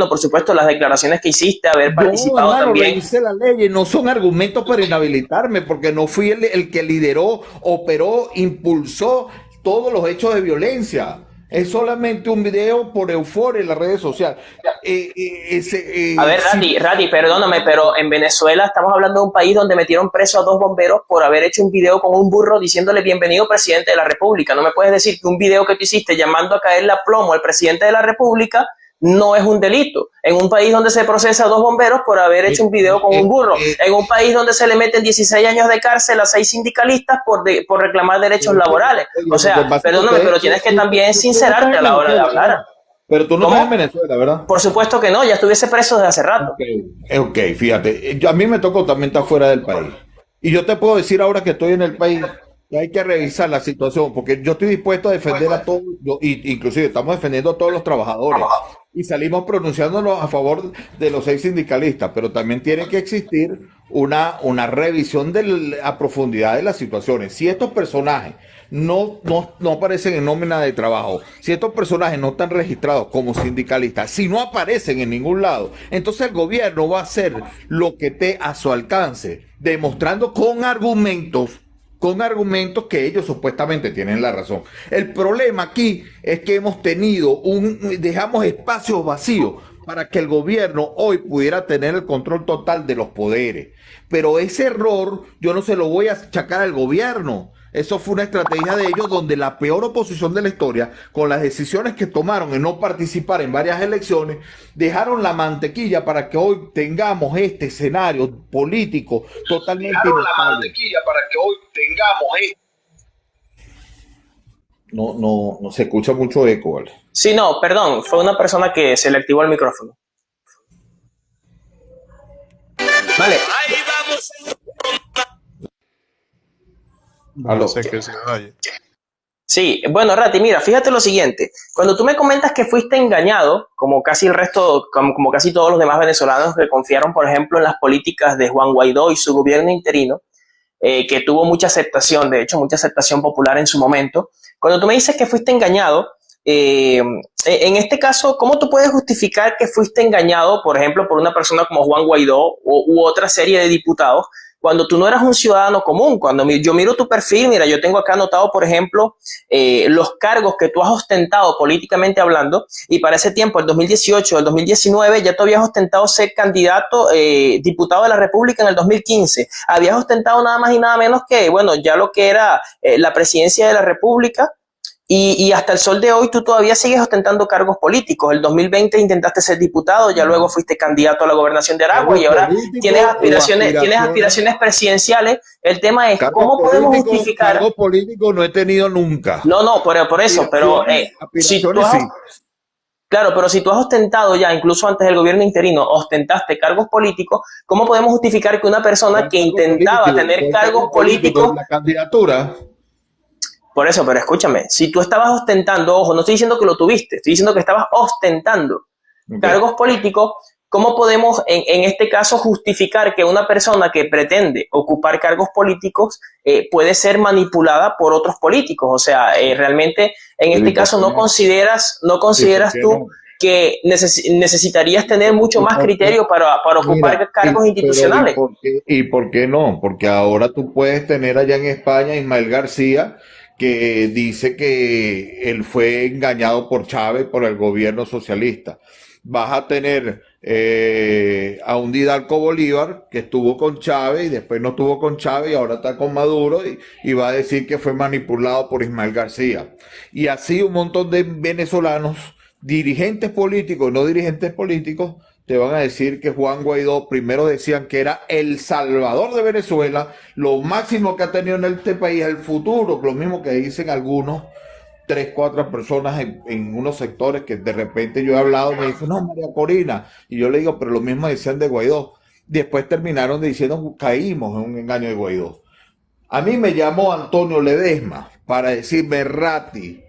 por supuesto, las declaraciones que hiciste, haber participado también. La ley, no son argumentos para inhabilitarme, porque no fui el que lideró, operó, impulsó todos los hechos de violencia. Es solamente un video por euforia en las redes sociales. A ver, Rati, perdóname, pero en Venezuela estamos hablando de un país donde metieron preso a 2 bomberos por haber hecho un video con un burro diciéndole bienvenido presidente de la República. No me puedes decir que un video que tú hiciste llamando a caerle a plomo al presidente de la República no es un delito. En un país donde se procesa a 2 bomberos por haber hecho un video con un burro. En un país donde se le meten 16 años de cárcel a 6 sindicalistas por reclamar derechos laborales. O sea, perdóname, pero tienes que también sincerarte a la hora de hablar. Pero tú no estás en Venezuela, ¿verdad? Por supuesto que no, ya estuviese preso desde hace rato. Ok, fíjate, a mí me tocó también estar fuera del país. Y yo te puedo decir ahora que estoy en el país, que hay que revisar la situación, porque yo estoy dispuesto a defender a todos, inclusive estamos defendiendo a todos los trabajadores. Y salimos pronunciándonos a favor de los 6 sindicalistas, pero también tiene que existir una revisión a profundidad de las situaciones. Si estos personajes no aparecen en nómina de trabajo, si estos personajes no están registrados como sindicalistas, si no aparecen en ningún lado, entonces el gobierno va a hacer lo que esté a su alcance, demostrando con argumentos que ellos supuestamente tienen la razón. El problema aquí es que dejamos espacios vacíos para que el gobierno hoy pudiera tener el control total de los poderes. Pero ese error yo no se lo voy a achacar al gobierno. Eso fue una estrategia de ellos donde la peor oposición de la historia, con las decisiones que tomaron en no participar en varias elecciones, dejaron la mantequilla para que hoy tengamos este escenario político totalmente inestable. no se escucha mucho eco, ¿vale? Sí, no, perdón, fue una persona que se le activó el micrófono. Vale, No Aló. sé qué se oye. sí, bueno, Rati, mira, fíjate lo siguiente. Cuando tú me comentas que fuiste engañado, como casi el resto, como casi todos los demás venezolanos que confiaron, por ejemplo, en las políticas de Juan Guaidó y su gobierno interino, que tuvo mucha aceptación, de hecho, mucha aceptación popular en su momento. Cuando tú me dices que fuiste engañado, en este caso, ¿cómo tú puedes justificar que fuiste engañado, por ejemplo, por una persona como Juan Guaidó u otra serie de diputados, cuando tú no eras un ciudadano común? Cuando yo miro tu perfil, mira, yo tengo acá anotado, por ejemplo, los cargos que tú has ostentado políticamente hablando, y para ese tiempo, el 2018, el 2019, ya tú habías ostentado ser candidato, diputado de la República en el 2015. Habías ostentado nada más y nada menos que, bueno, ya lo que era la presidencia de la República. Y hasta el sol de hoy tú todavía sigues ostentando cargos políticos. El 2020 intentaste ser diputado, ya luego fuiste candidato a la gobernación de Aragua ¿Cargos y ahora políticos o tienes aspiraciones? aspiraciones presidenciales. El tema es, ¿cómo podemos justificar? Cargos políticos no he tenido nunca. No, no, por eso, pero si tú Aspiraciones has, sí. claro, pero si tú has ostentado ya, incluso antes del gobierno interino, ostentaste cargos políticos, ¿cómo podemos justificar que una persona ¿Cuál que cargo intentaba político? tener ¿Cuál cargos cargo político? políticos? La candidatura. Por eso, pero escúchame, si tú estabas ostentando, ojo, no estoy diciendo que lo tuviste, estoy diciendo que estabas ostentando Ok. cargos políticos, ¿cómo podemos en este caso justificar que una persona que pretende ocupar cargos políticos puede ser manipulada por otros políticos? O sea, realmente en ¿Y este por caso qué no? no ¿Y por consideras qué tú no? que necesitarías tener mucho ¿Y más por qué? criterio para Mira, ocupar cargos institucionales. ¿y por qué no? Porque ahora tú puedes tener allá en España a Ismael García, que dice que él fue engañado por Chávez, por el gobierno socialista. Vas a tener a un Didalco Bolívar que estuvo con Chávez y después no estuvo con Chávez y ahora está con Maduro y va a decir que fue manipulado por Ismael García. Y así un montón de venezolanos, dirigentes políticos, no dirigentes políticos, te van a decir que Juan Guaidó primero decían que era el salvador de Venezuela, lo máximo que ha tenido en este país, el futuro, lo mismo que dicen algunos, tres, cuatro personas en unos sectores que de repente yo he hablado, me dicen, no, María Corina, y yo le digo, pero lo mismo decían de Guaidó. Después terminaron diciendo, caímos en un engaño de Guaidó. A mí me llamó Antonio Ledesma para decirme, Rati,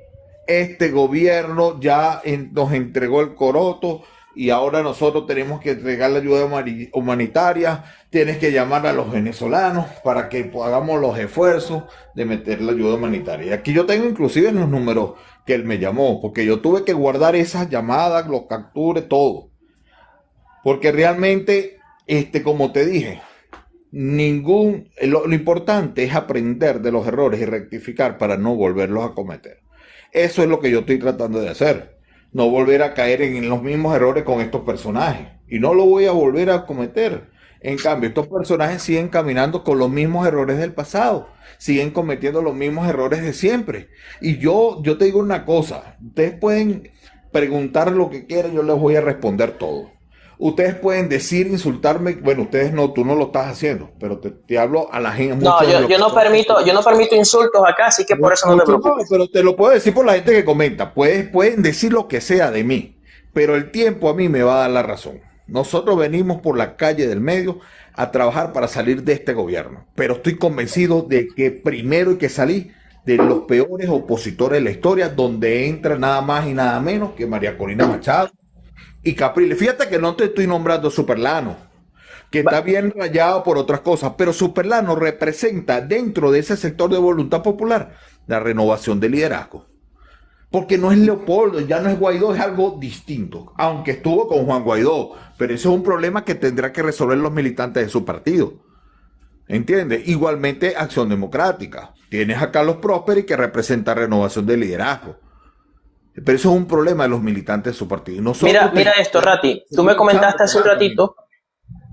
este gobierno ya nos entregó el coroto y ahora nosotros tenemos que entregar la ayuda humanitaria, tienes que llamar a los venezolanos para que hagamos los esfuerzos de meter la ayuda humanitaria. Y aquí yo tengo inclusive los números que él me llamó, porque yo tuve que guardar esas llamadas, los captures, todo. Porque realmente, como te dije, lo importante es aprender de los errores y rectificar para no volverlos a cometer. Eso es lo que yo estoy tratando de hacer. No volver a caer en los mismos errores con estos personajes. Y no lo voy a volver a cometer. En cambio, estos personajes siguen caminando con los mismos errores del pasado. Siguen cometiendo los mismos errores de siempre. Y yo te digo una cosa. Ustedes pueden preguntar lo que quieran, yo les voy a responder todo. Ustedes pueden decir, insultarme, bueno, ustedes no, tú no lo estás haciendo, pero te hablo a la gente, No, muchos de los yo no permito, yo no permito insultos acá, así que por eso no te muchos no, preocupes. pero te lo puedo decir por la gente que comenta. Pueden decir lo que sea de mí, pero el tiempo a mí me va a dar la razón. Nosotros venimos por la calle del medio a trabajar para salir de este gobierno, pero estoy convencido de que primero hay que salir de los peores opositores de la historia, donde entra nada más y nada menos que María Corina Machado y Capriles. Fíjate que no te estoy nombrando Superlano, que está bien rayado por otras cosas, pero Superlano representa dentro de ese sector de voluntad popular la renovación del liderazgo. Porque no es Leopoldo, ya no es Guaidó, es algo distinto. Aunque estuvo con Juan Guaidó, pero eso es un problema que tendrá que resolver los militantes de su partido. ¿Entiendes? Igualmente Acción Democrática. Tienes a Carlos Prosperi que representa renovación del liderazgo. Pero eso es un problema de los militantes de su partido. Mira, Nosotros mira tenemos esto, que Rati. seguir luchando por la comunidad.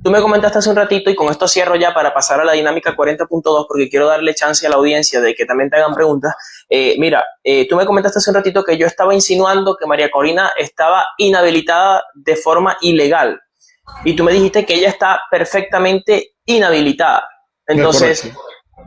Tú me comentaste hace un ratito y con esto cierro ya para pasar a la dinámica 40.2 porque quiero darle chance a la audiencia de que también te hagan preguntas. Mira, tú me comentaste hace un ratito que yo estaba insinuando que María Corina estaba inhabilitada de forma ilegal y tú me dijiste que ella está perfectamente inhabilitada. Es Entonces, correcto.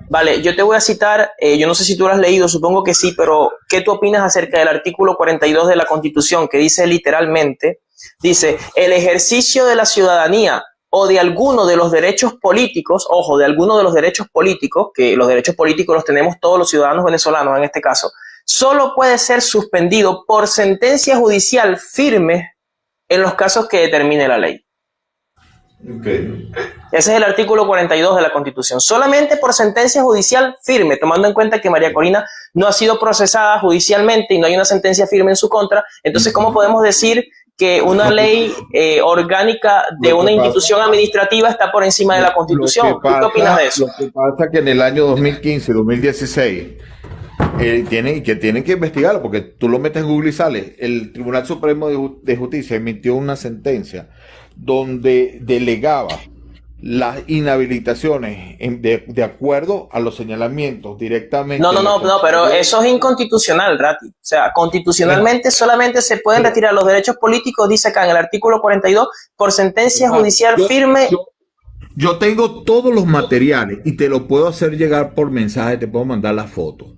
Vale, yo te voy a citar, yo no sé si tú lo has leído, supongo que sí, pero ¿qué tú opinas acerca del artículo 42 de la Constitución que dice literalmente, dice, el ejercicio de la ciudadanía o de alguno de los derechos políticos, ojo, de alguno de los derechos políticos, que los derechos políticos los tenemos todos los ciudadanos venezolanos en este caso, solo puede ser suspendido por sentencia judicial firme en los casos que determine la ley? Okay. Ese es el artículo 42 de la Constitución. Solamente por sentencia judicial firme, tomando en cuenta que María Corina no ha sido procesada judicialmente y no hay una sentencia firme en su contra. Entonces, ¿cómo podemos decir que una ley orgánica de una institución administrativa está por encima de la Constitución? ¿Tú qué opinas de eso? Lo que pasa es que en el año 2015, 2016, tienen que investigarlo, porque tú lo metes en Google y sale. El Tribunal Supremo de Justicia emitió una sentencia donde delegaba las inhabilitaciones de acuerdo a los señalamientos directamente. No, pero eso es inconstitucional, Rati. O sea, constitucionalmente solamente se pueden retirar los derechos políticos, dice acá en el artículo 42, por sentencia judicial firme. Yo tengo todos los materiales y te lo puedo hacer llegar por mensaje, te puedo mandar las fotos,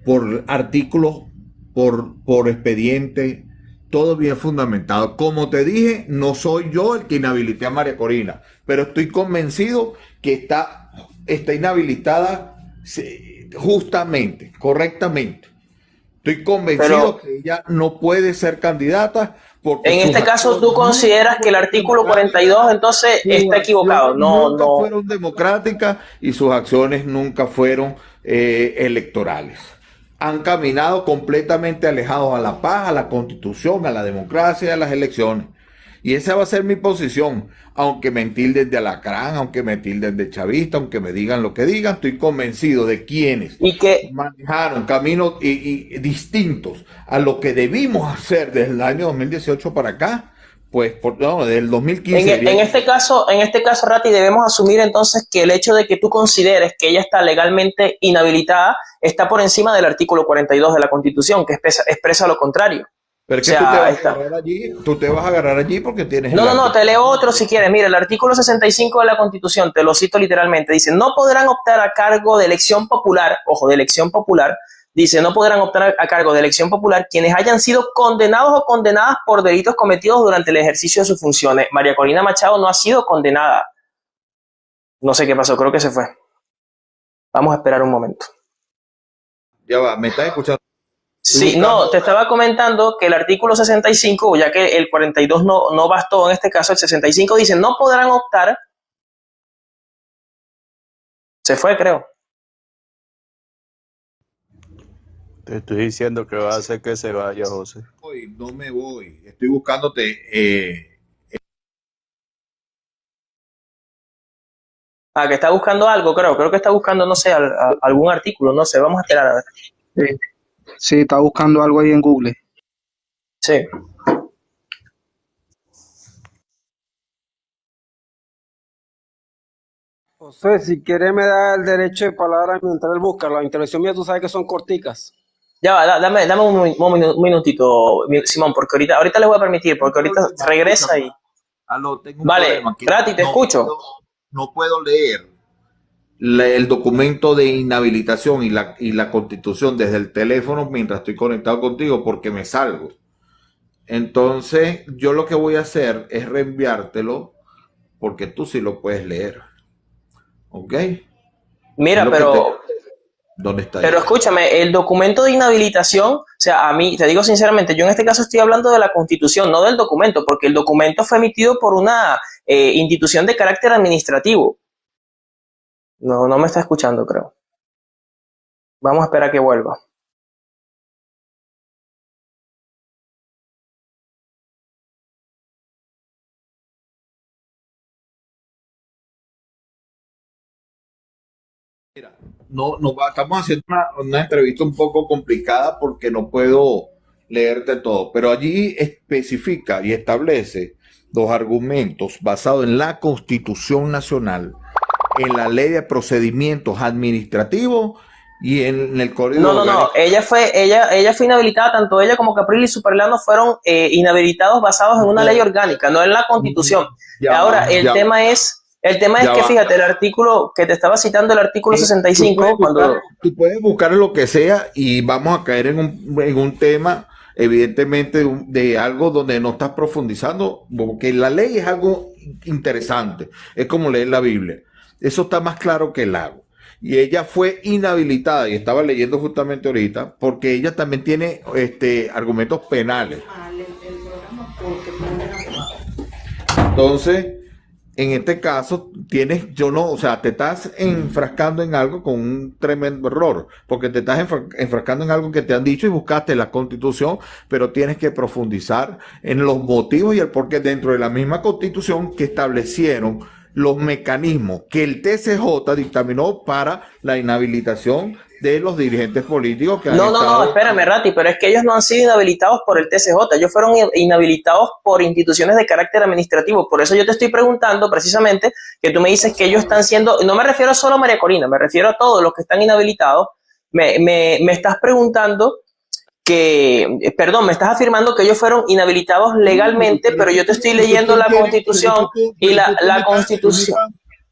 por artículos, por expediente, todo bien fundamentado. Como te dije, no soy yo el que inhabilité a María Corina, pero estoy convencido que está inhabilitada justamente, correctamente. Estoy convencido que ella no puede ser candidata. Porque en este caso, ¿tú consideras que el artículo 42 entonces está equivocado? Nunca fueron democráticas y sus acciones nunca fueron electorales. Han caminado completamente alejados a la paz, a la Constitución, a la democracia, a las elecciones. Y esa va a ser mi posición. Aunque me tilden de alacrán, aunque me tilden de chavista, aunque me digan lo que digan, estoy convencido de quienes manejaron caminos distintos a lo que debimos hacer desde el año 2018 para acá. Pues, desde el 2015. En este caso, Rati, debemos asumir entonces que el hecho de que tú consideres que ella está legalmente inhabilitada está por encima del artículo 42 de la Constitución, que expresa lo contrario. Pero es que tú te vas a agarrar allí porque tienes... No, te leo otro si quieres. Mira, el artículo 65 de la Constitución, te lo cito literalmente, dice, no podrán optar a cargo de elección popular, ojo, de elección popular, dice, no podrán optar a cargo de elección popular quienes hayan sido condenados o condenadas por delitos cometidos durante el ejercicio de sus funciones. María Corina Machado no ha sido condenada. No sé qué pasó, creo que se fue. Vamos a esperar un momento. Ya va, ¿me estás escuchando? Sí, no, te estaba comentando que el artículo 65, ya que el 42 no bastó en este caso, el 65 dice, no podrán optar. Se fue, creo. Te estoy diciendo que va a hacer que se vaya, José. No me voy, estoy buscándote. Que está buscando algo, creo que está buscando, no sé, algún artículo, no sé, vamos a esperar a ver. Sí, está buscando algo ahí en Google. Sí. José, si quiere me da el derecho de palabra mientras él busca. La intervención mía tú sabes que son corticas. Ya va, dame un minutito, Simón, porque ahorita les voy a permitir, porque ahorita regresa y... Vale, Rati, te escucho. No puedo leer el documento de inhabilitación y la Constitución desde el teléfono mientras estoy conectado contigo porque me salgo. Entonces, yo lo que voy a hacer es reenviártelo porque tú sí lo puedes leer. ¿Ok? Mira, pero... ¿Dónde está? Pero escúchame, el documento de inhabilitación, o sea, a mí, te digo sinceramente, yo en este caso estoy hablando de la Constitución, no del documento, porque el documento fue emitido por una institución de carácter administrativo. No me está escuchando, creo. Vamos a esperar a que vuelva. Mira, estamos haciendo una entrevista un poco complicada porque no puedo leerte todo, pero allí especifica y establece los argumentos basados en la Constitución Nacional, en la Ley de Procedimientos Administrativos y en el Código No, ella fue inhabilitada, tanto ella como Capriles y Superlano fueron inhabilitados basados en una ley orgánica, no en la Constitución. Ahora, el tema es El tema es Ya que, va. fíjate, el artículo que te estaba citando, el artículo Tú 65, cuando... tú puedes buscar lo que sea y vamos a caer en un tema, evidentemente, de algo donde no estás profundizando, porque la ley es algo interesante, es como leer la Biblia. Eso está más claro que el agua. Y ella fue inhabilitada, y estaba leyendo justamente ahorita, porque ella también tiene argumentos penales. Entonces, en este caso, o sea, te estás enfrascando en algo con un tremendo error, porque te estás enfrascando en algo que te han dicho y buscaste la Constitución, pero tienes que profundizar en los motivos y el porqué dentro de la misma Constitución que establecieron los mecanismos que el TCJ dictaminó para la inhabilitación de los dirigentes políticos que han No, estado. espérame, Rati, pero es que ellos no han sido inhabilitados por el TCJ, ellos fueron inhabilitados por instituciones de carácter administrativo. Por eso yo te estoy preguntando precisamente que tú me dices que ellos están siendo, no me refiero solo a María Corina, me refiero a todos los que están inhabilitados. Me estás preguntando perdón, me estás afirmando que ellos fueron inhabilitados legalmente, pero yo te estoy leyendo la Constitución y la Constitución.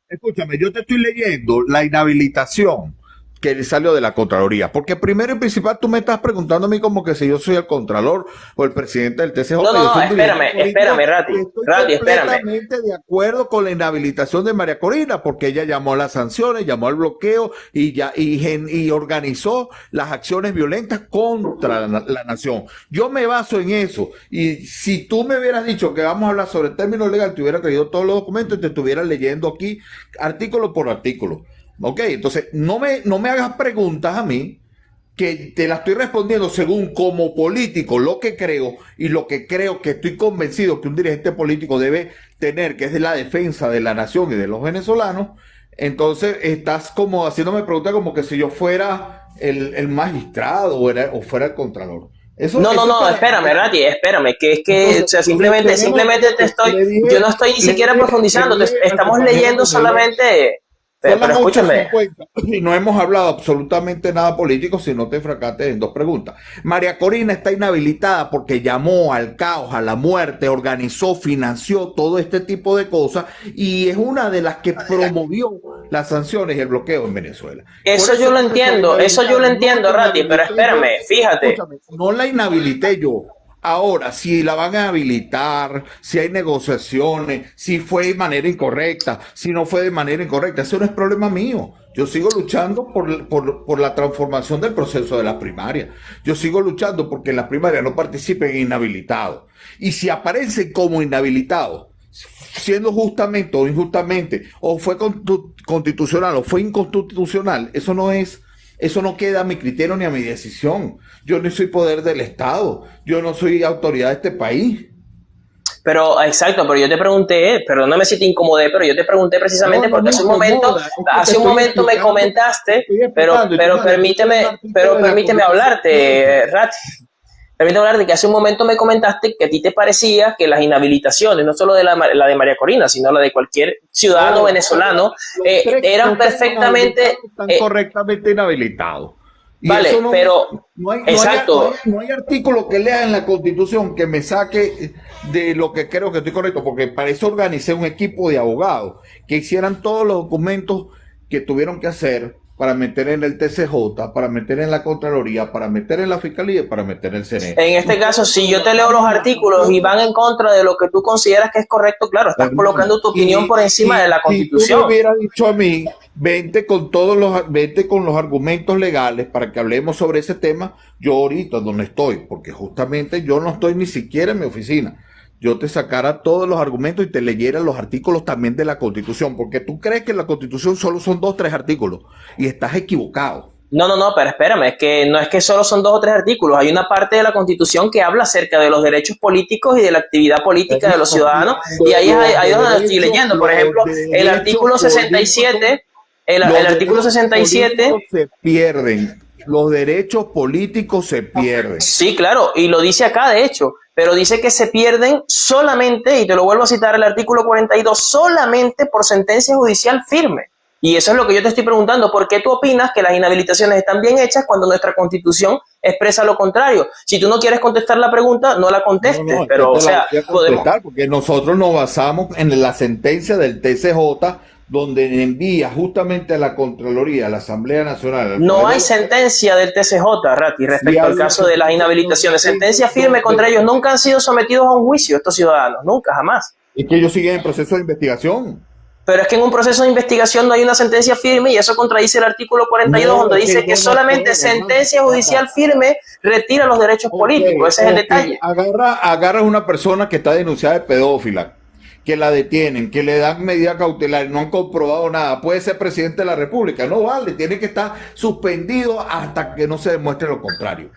Escúchame, yo te estoy leyendo la inhabilitación que le salió de la Contraloría, porque primero y principal tú me estás preguntando a mí como que si yo soy el Contralor o el presidente del TCJ. No, espérame, Rati, Estoy espérame. completamente de acuerdo con la inhabilitación de María Corina, porque ella llamó a las sanciones, llamó al bloqueo y organizó las acciones violentas contra la nación. Yo me baso en eso, y si tú me hubieras dicho que vamos a hablar sobre términos legales, te hubiera traído todos los documentos y te estuviera leyendo aquí artículo por artículo. Ok, entonces no me hagas preguntas a mí que te la estoy respondiendo según como político lo que creo y lo que creo que estoy convencido que un dirigente político debe tener, que es de la defensa de la nación y de los venezolanos. Entonces estás como haciéndome preguntas como que si yo fuera el magistrado o fuera el contralor. No, espérame, Rati, espérame, que es que, Entonces, o sea, simplemente yo no estoy ni siquiera profundizando, estamos leyendo solamente, son pero las escúchame. 8:50 y no hemos hablado absolutamente nada político si no te enfrascaste en dos preguntas. María Corina está inhabilitada porque llamó al caos, a la muerte, organizó, financió todo este tipo de cosas y es una de las que promovió las sanciones y el bloqueo en Venezuela. Eso yo lo entiendo, Rati, pero espérame, fíjate. Escúchame, no la inhabilité yo. Ahora, si la van a habilitar, si hay negociaciones, si fue de manera incorrecta, si no fue de manera incorrecta, eso no es problema mío. Yo sigo luchando por la transformación del proceso de la primaria. Yo sigo luchando porque en la primaria no participen inhabilitados. Y si aparecen como inhabilitados, siendo justamente o injustamente, o fue constitucional o fue inconstitucional, eso no queda a mi criterio ni a mi decisión. Yo no soy poder del Estado. Yo no soy autoridad de este país. Pero, exacto, pero yo te pregunté, perdóname si te incomodé, pero yo te pregunté precisamente porque hace un momento me comentaste, pero permíteme hablarte, Rat. Permíteme hablar de que hace un momento me comentaste que a ti te parecía que las inhabilitaciones, no solo de la de María Corina, sino la de cualquier ciudadano venezolano, eran perfectamente... Están correctamente inhabilitados. Y vale, eso pero... exacto. No hay artículo que lea en la Constitución que me saque de lo que creo que estoy correcto, porque para eso organicé un equipo de abogados que hicieran todos los documentos que tuvieron que hacer para meter en el TCJ, para meter en la Contraloría, para meter en la Fiscalía y para meter en el CNE. En este caso, si yo te leo los artículos y van en contra de lo que tú consideras que es correcto, claro, estás colocando tu opinión por encima de la Constitución. Si tú me hubieras dicho a mí, vente con los argumentos legales para que hablemos sobre ese tema, yo ahorita donde estoy, porque justamente yo no estoy ni siquiera en mi oficina. Yo te sacara todos los argumentos y te leyera los artículos también de la Constitución, porque tú crees que la Constitución solo son 2 o 3 artículos y estás equivocado. No, pero espérame, es que no es que solo son 2 o 3 artículos, hay una parte de la Constitución que habla acerca de los derechos políticos y de la actividad política de los ciudadanos, y ahí es donde lo estoy leyendo. Por ejemplo, el artículo 67, el artículo 67 se pierden. Los derechos políticos se pierden. Sí, claro, y lo dice acá, de hecho, pero dice que se pierden solamente, y te lo vuelvo a citar, el artículo 42, solamente por sentencia judicial firme. Y eso es lo que yo te estoy preguntando. ¿Por qué tú opinas que las inhabilitaciones están bien hechas cuando nuestra Constitución expresa lo contrario? Si tú no quieres contestar la pregunta, no la contestes. No, es Pero, que o te la sea, voy a podemos... contestar porque nosotros nos basamos en la sentencia del TCJ, donde envía justamente a la Contraloría, a la Asamblea Nacional, al No Poder hay sentencia del TCJ, Rati, Sí respecto hay al una caso de las sentencia inhabilitaciones. Sentencia firme contra donde ellos. Nunca han sido sometidos a un juicio estos ciudadanos. Nunca, jamás. es que ellos siguen en proceso de investigación. Pero es que en un proceso de investigación no hay una sentencia firme y eso contradice el artículo 42, No, donde es que dice que yo no solamente puedo, hermano. sentencia judicial firme retira los derechos Ok, políticos. Ese es el ok. detalle. Agarra a una persona que está denunciada de pedófila, que la detienen, que le dan medida cautelar, no han comprobado nada. Puede ser presidente de la República. No vale, tiene que estar suspendido hasta que no se demuestre lo contrario.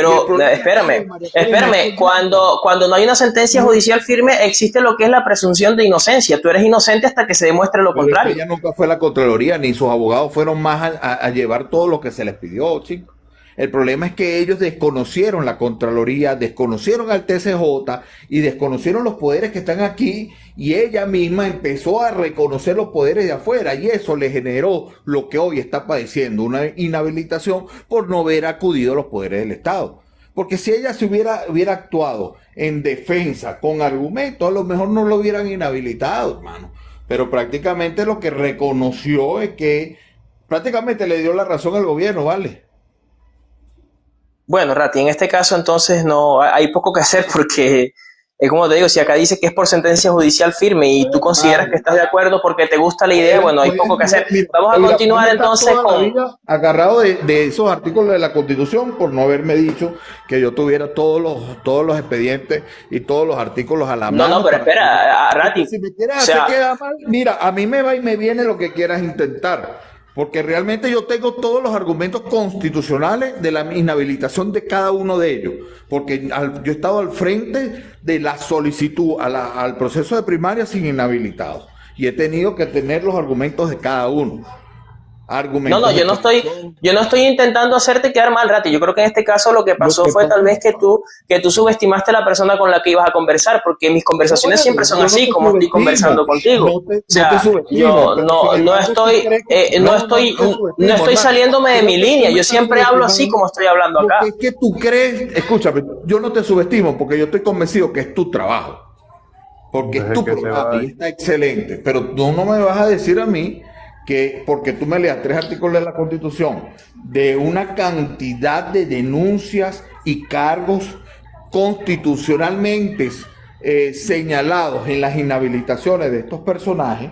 Y el Pero problema aquí, espérame, María Corina, es espérame, que cuando no hay una sentencia no, judicial firme, existe lo que es la presunción de inocencia. Tú eres inocente hasta que se demuestre lo pero es que contrario. ella nunca fue a la Contraloría, ni sus abogados fueron más a llevar todo lo que se les pidió, chicos. El problema es que ellos desconocieron la Contraloría, desconocieron al TCJ y desconocieron los poderes que están aquí y ella misma empezó a reconocer los poderes de afuera y eso le generó lo que hoy está padeciendo, una inhabilitación por no haber acudido a los poderes del Estado. Porque si ella hubiera actuado en defensa con argumentos, a lo mejor no lo hubieran inhabilitado, hermano. Pero prácticamente lo que reconoció es que prácticamente le dio la razón al gobierno, ¿vale? Bueno, Rati, en este caso entonces no hay poco que hacer porque es como te digo, si acá dice que es por sentencia judicial firme y tú consideras que Hermano, estás de acuerdo porque te gusta la idea, bueno, hay poco que hacer. mira, Vamos a mira, continuar pueden estar entonces toda la con... vida agarrado de esos artículos de la Constitución por no haberme dicho que yo tuviera todos los expedientes y todos los artículos a la No, no, mano pero para poder. espera, Porque Rati, si me quieres o hacer sea, quedar mal, mira, a mí me va y me viene lo que quieras intentar. Porque realmente yo tengo todos los argumentos constitucionales de la inhabilitación de cada uno de ellos. Porque yo he estado al frente de la solicitud al proceso de primaria sin inhabilitados. Y he tenido que tener los argumentos de cada uno. no, no, Argumentos de corrupción. yo no estoy intentando hacerte quedar mal, Rati. Yo creo que en este caso lo que Lo pasó que fue tal pasa, vez que tú subestimaste a la persona con la que ibas a conversar, porque mis no, conversaciones siempre son yo no así, te como estoy conversando subestimo, contigo. O no te sea, subestimo, yo pero sin no embargo tú estoy, crees que, no te no subestimo, estoy hermano, saliéndome de creo mi que tú línea. me Yo estás siempre hablo así subestimando, como estoy hablando porque acá. es que tú crees, escúchame, yo no te subestimo porque yo estoy convencido que es tu trabajo. Porque es Deje tu que se programa y vaya. está excelente, pero tú no me vas a decir a mí que porque tú me leas 3 artículos de la Constitución de una cantidad de denuncias y cargos constitucionalmente señalados en las inhabilitaciones de estos personajes,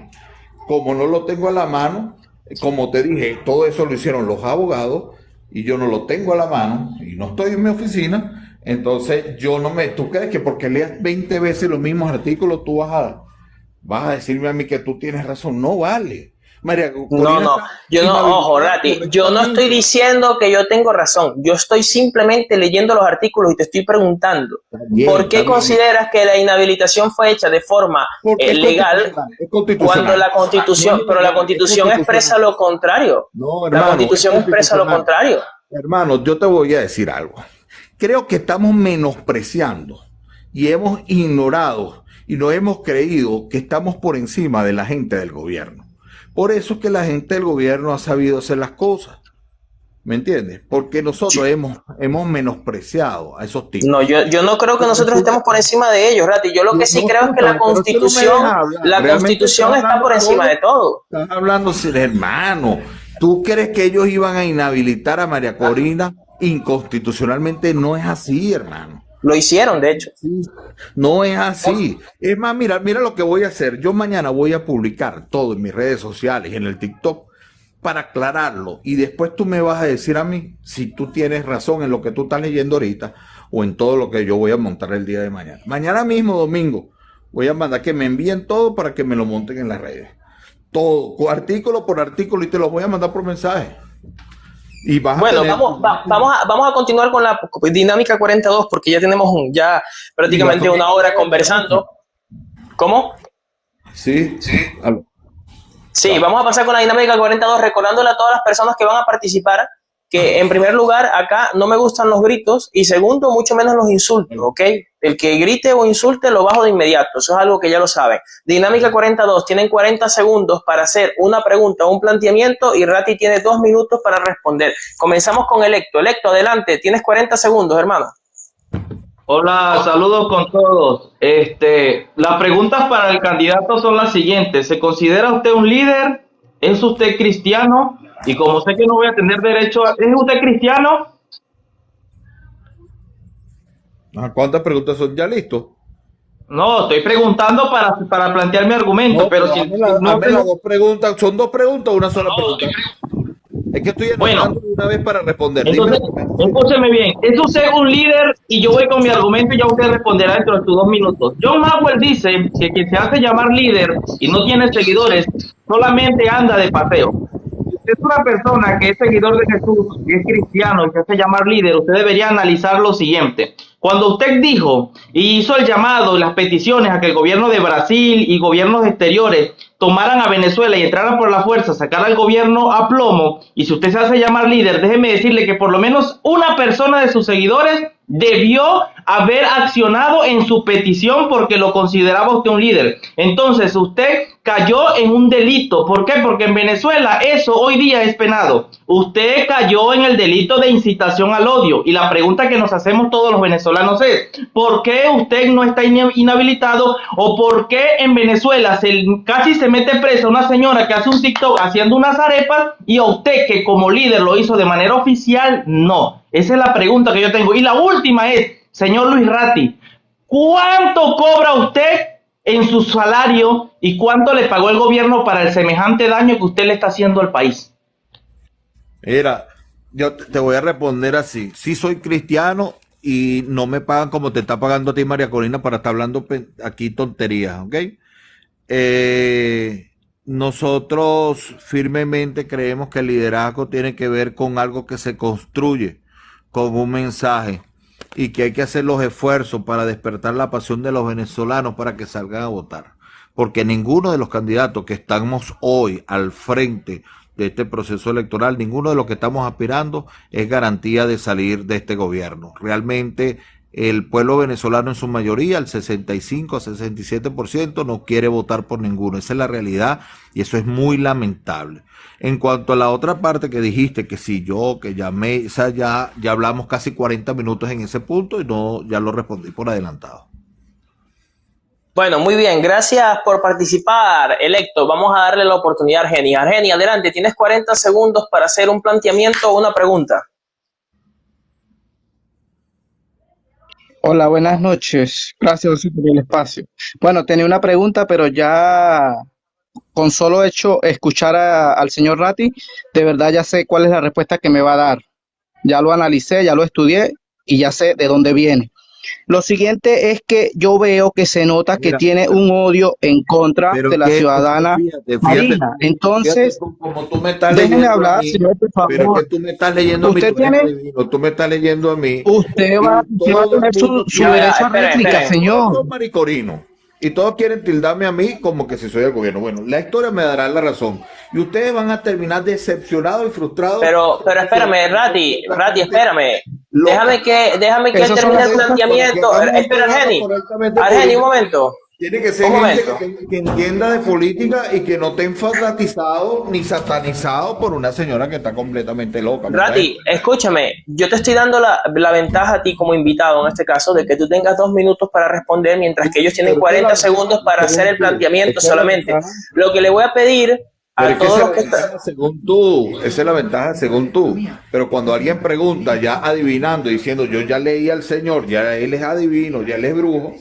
como no lo tengo a la mano, como te dije, todo eso lo hicieron los abogados y yo no lo tengo a la mano y no estoy en mi oficina, entonces yo no me, ¿tú crees que porque leas 20 veces los mismos artículos tú vas a decirme a mí que tú tienes razón? No vale. María No, Corina no, está yo no, ojo, inhabilitada Rati, yo no estoy correctamente. diciendo que yo tengo razón, yo estoy simplemente leyendo los artículos y te estoy preguntando, ¿por qué Está bien. consideras que la inhabilitación fue hecha de forma Porque es legal constitucional, es cuando constitucional. la No es Constitución, pero la ilegal, es Constitución expresa constitucional. lo contrario? No, La hermano, es Constitución expresa lo constitucional. contrario. Hermano, yo te voy a decir algo. Creo que estamos menospreciando y hemos ignorado y no hemos creído que estamos por encima de la gente del gobierno. Por eso es que la gente del gobierno ha sabido hacer las cosas. ¿Me entiendes? Porque nosotros hemos menospreciado a esos No, tipos. yo no creo que nosotros estemos por encima de ellos, Rati. Yo lo que sí No, creo es que escúchame, pero es que no me dejas hablar. La Realmente estás Constitución está hablando por encima solo, de todo. estás hablando sin hermano. ¿Tú crees que ellos iban a inhabilitar a María Corina inconstitucionalmente? No es así, hermano. Lo hicieron, de hecho. Sí. No es así. Es más, mira lo que voy a hacer. Yo mañana voy a publicar todo en mis redes sociales, en el TikTok, para aclararlo. Y después tú me vas a decir a mí si tú tienes razón en lo que tú estás leyendo ahorita o en todo lo que yo voy a montar el día de mañana. Mañana mismo, domingo, voy a mandar que me envíen todo para que me lo monten en las redes. Todo, artículo por artículo, y te lo voy a mandar por mensaje. Y vas a Bueno, tener... vamos a continuar con la dinámica 42 porque ya tenemos ya Y ya prácticamente son una hora conversando. ¿Cómo? Sí, sí. Sí, vamos a pasar con la dinámica 42 recordándole a todas las personas que van a participar que en primer lugar acá no me gustan los gritos y segundo, mucho menos los insultos, ¿ok? El que grite o insulte lo bajo de inmediato, eso es algo que ya lo saben. Dinámica 42, tienen 40 segundos para hacer una pregunta o un planteamiento y Rati tiene 2 minutos para responder. Comenzamos con Electo. Electo, adelante, tienes 40 segundos, hermano. Hola, saludos con todos. Las preguntas para el candidato son las siguientes. ¿Se considera usted un líder? ¿Es usted cristiano? Y como sé que no voy a tener derecho a... ¿Es usted cristiano? ¿Cuántas preguntas son? ¿Ya listo? No, estoy preguntando para plantear mi argumento, No, pero si hazme no tengo... las dos preguntas. ¿Son dos preguntas o una sola pregunta? Es que estoy Bueno, anotando de una vez para responder. entonces, escúcheme bien. ¿Es usted un líder? Y yo voy con mi argumento y ya usted responderá dentro de sus 2 minutos. John Maxwell dice que quien se hace llamar líder y no tiene seguidores, solamente anda de paseo. Si usted es una persona que es seguidor de Jesús y es cristiano y se hace llamar líder, usted debería analizar lo siguiente. Cuando usted dijo y hizo el llamado y las peticiones a que el gobierno de Brasil y gobiernos exteriores tomaran a Venezuela y entraran por la fuerza, sacar al gobierno a plomo, y si usted se hace llamar líder, déjeme decirle que por lo menos una persona de sus seguidores debió haber accionado en su petición porque lo consideraba usted un líder. Entonces usted cayó en un delito. ¿Por qué? Porque en Venezuela eso hoy día es penado. Usted cayó en el delito de incitación al odio. Y la pregunta que nos hacemos todos los venezolanos es, ¿por qué usted no está inhabilitado? ¿O por qué en Venezuela casi se mete presa una señora que hace un TikTok haciendo unas arepas y a usted, que como líder lo hizo de manera oficial, no? Esa es la pregunta que yo tengo. Y la última es, señor Luis Ratti, ¿cuánto cobra usted en su salario y cuánto le pagó el gobierno para el semejante daño que usted le está haciendo al país? Mira, yo te voy a responder así. Sí soy cristiano y no me pagan como te está pagando a ti, María Corina, para estar hablando aquí tonterías, ¿ok? Nosotros firmemente creemos que el liderazgo tiene que ver con algo que se construye, con un mensaje, y que hay que hacer los esfuerzos para despertar la pasión de los venezolanos para que salgan a votar. Porque ninguno de los candidatos que estamos hoy al frente de este proceso electoral, ninguno de los que estamos aspirando es garantía de salir de este gobierno. Realmente el pueblo venezolano en su mayoría, el 65 a 67%, no quiere votar por ninguno. Esa es la realidad y eso es muy lamentable. En cuanto a la otra parte que dijiste, que si yo, que llamé, o sea, ya hablamos casi 40 minutos en ese punto y no, ya lo respondí por adelantado. Bueno, muy bien, gracias por participar, Electo. Vamos a darle la oportunidad a Argeni. Argeni, adelante, tienes 40 segundos para hacer un planteamiento o una pregunta. Hola, buenas noches. Gracias por el espacio. Bueno, tenía una pregunta, pero ya con solo hecho escuchar al señor Ratti, de verdad ya sé cuál es la respuesta que me va a dar. Ya lo analicé, ya lo estudié y ya sé de dónde viene. Lo siguiente es que yo veo que se nota que tiene un odio en contra de la ciudadana Marina. Entonces, como tú me estás déjenme leyendo hablar, a mí, señor, por favor. pero es que tú me estás leyendo a mí, Usted tú me estás leyendo a mí. Usted va a tener su derecho a réplica, señor. Maricorino. Y todos quieren tildarme a mí como que si soy el gobierno. Bueno, la historia me dará la razón. Y ustedes van a terminar decepcionados y frustrados. Pero espérame, Ratti, espérame. Déjame que él termine el planteamiento. Espera, Argeni, un momento. Tiene que ser gente que entienda de política y que no esté enfatizado ni satanizado por una señora que está completamente loca. Ratti, escúchame, yo te estoy dando la ventaja a ti como invitado en este caso de que tú tengas 2 minutos para responder mientras que ellos tienen 40 segundos para hacer el planteamiento solamente. Lo que le voy a pedir a todos los que están... Según tú, esa es la ventaja según tú. Pero cuando alguien pregunta ya adivinando, diciendo yo ya leí al señor, ya él es adivino, ya él es brujo,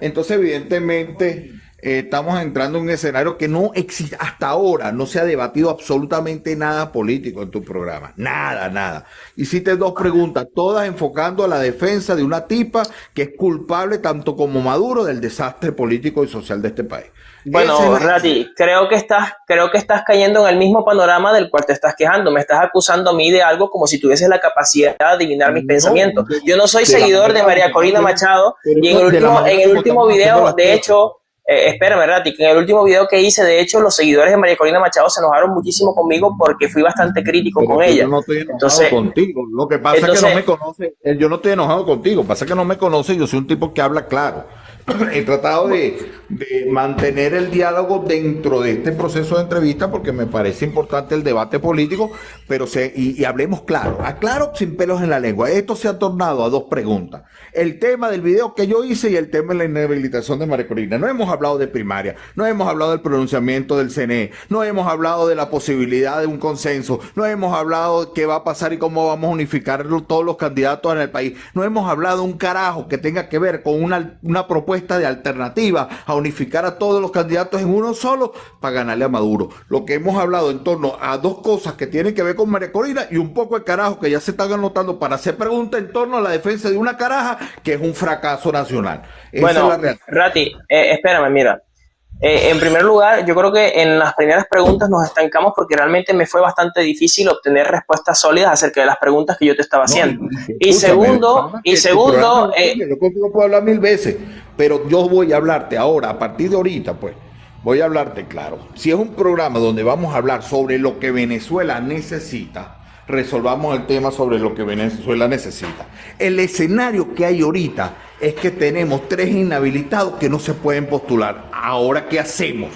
entonces evidentemente estamos entrando en un escenario que no existe, hasta ahora no se ha debatido absolutamente nada político en tu programa, nada. Hiciste 2 preguntas, todas enfocando a la defensa de una tipa que es culpable tanto como Maduro del desastre político y social de este país. Bueno, Ratti, creo que estás cayendo en el mismo panorama del cual te estás quejando. Me estás acusando a mí de algo como si tuvieses la capacidad de adivinar mis pensamientos. Yo no soy seguidor de María Corina Machado y en el último video, de hecho, espérame, Rati, que en el último video que hice, de hecho, los seguidores de María Corina Machado se enojaron muchísimo conmigo porque fui bastante crítico Pero con es que ella. yo no estoy enojado Entonces, contigo. Lo que pasa es que entonces, no me conoce. Yo no estoy enojado contigo. Pasa que no me conoce. Yo soy un tipo que habla claro. He tratado de mantener el diálogo dentro de este proceso de entrevista porque me parece importante el debate político, pero y hablemos claro, aclaro sin pelos en la lengua. Esto se ha tornado a dos preguntas. El tema del video que yo hice y el tema de la inhabilitación de María Corina. No hemos hablado de primaria, no hemos hablado del pronunciamiento del CNE, no hemos hablado de la posibilidad de un consenso, no hemos hablado de qué va a pasar y cómo vamos a unificar todos los candidatos en el país, no hemos hablado un carajo que tenga que ver con una propuesta de alternativa a unificar a todos los candidatos en uno solo para ganarle a Maduro. Lo que hemos hablado en torno a dos cosas que tienen que ver con María Corina y un poco de carajo que ya se están anotando para hacer preguntas en torno a la defensa de una caraja que es un fracaso nacional. Esa es la realidad. Rati, espérame, mira. En primer lugar, yo creo que en las primeras preguntas nos estancamos porque realmente me fue bastante difícil obtener respuestas sólidas acerca de las preguntas que yo te estaba haciendo. Y segundo, yo contigo puedo hablar 1000 veces, pero yo voy a hablarte ahora, a partir de ahorita, pues, voy a hablarte claro. Si es un programa donde vamos a hablar sobre lo que Venezuela necesita, resolvamos el tema sobre lo que Venezuela necesita. El escenario que hay ahorita es que tenemos 3 inhabilitados que no se pueden postular. ¿Ahora qué hacemos?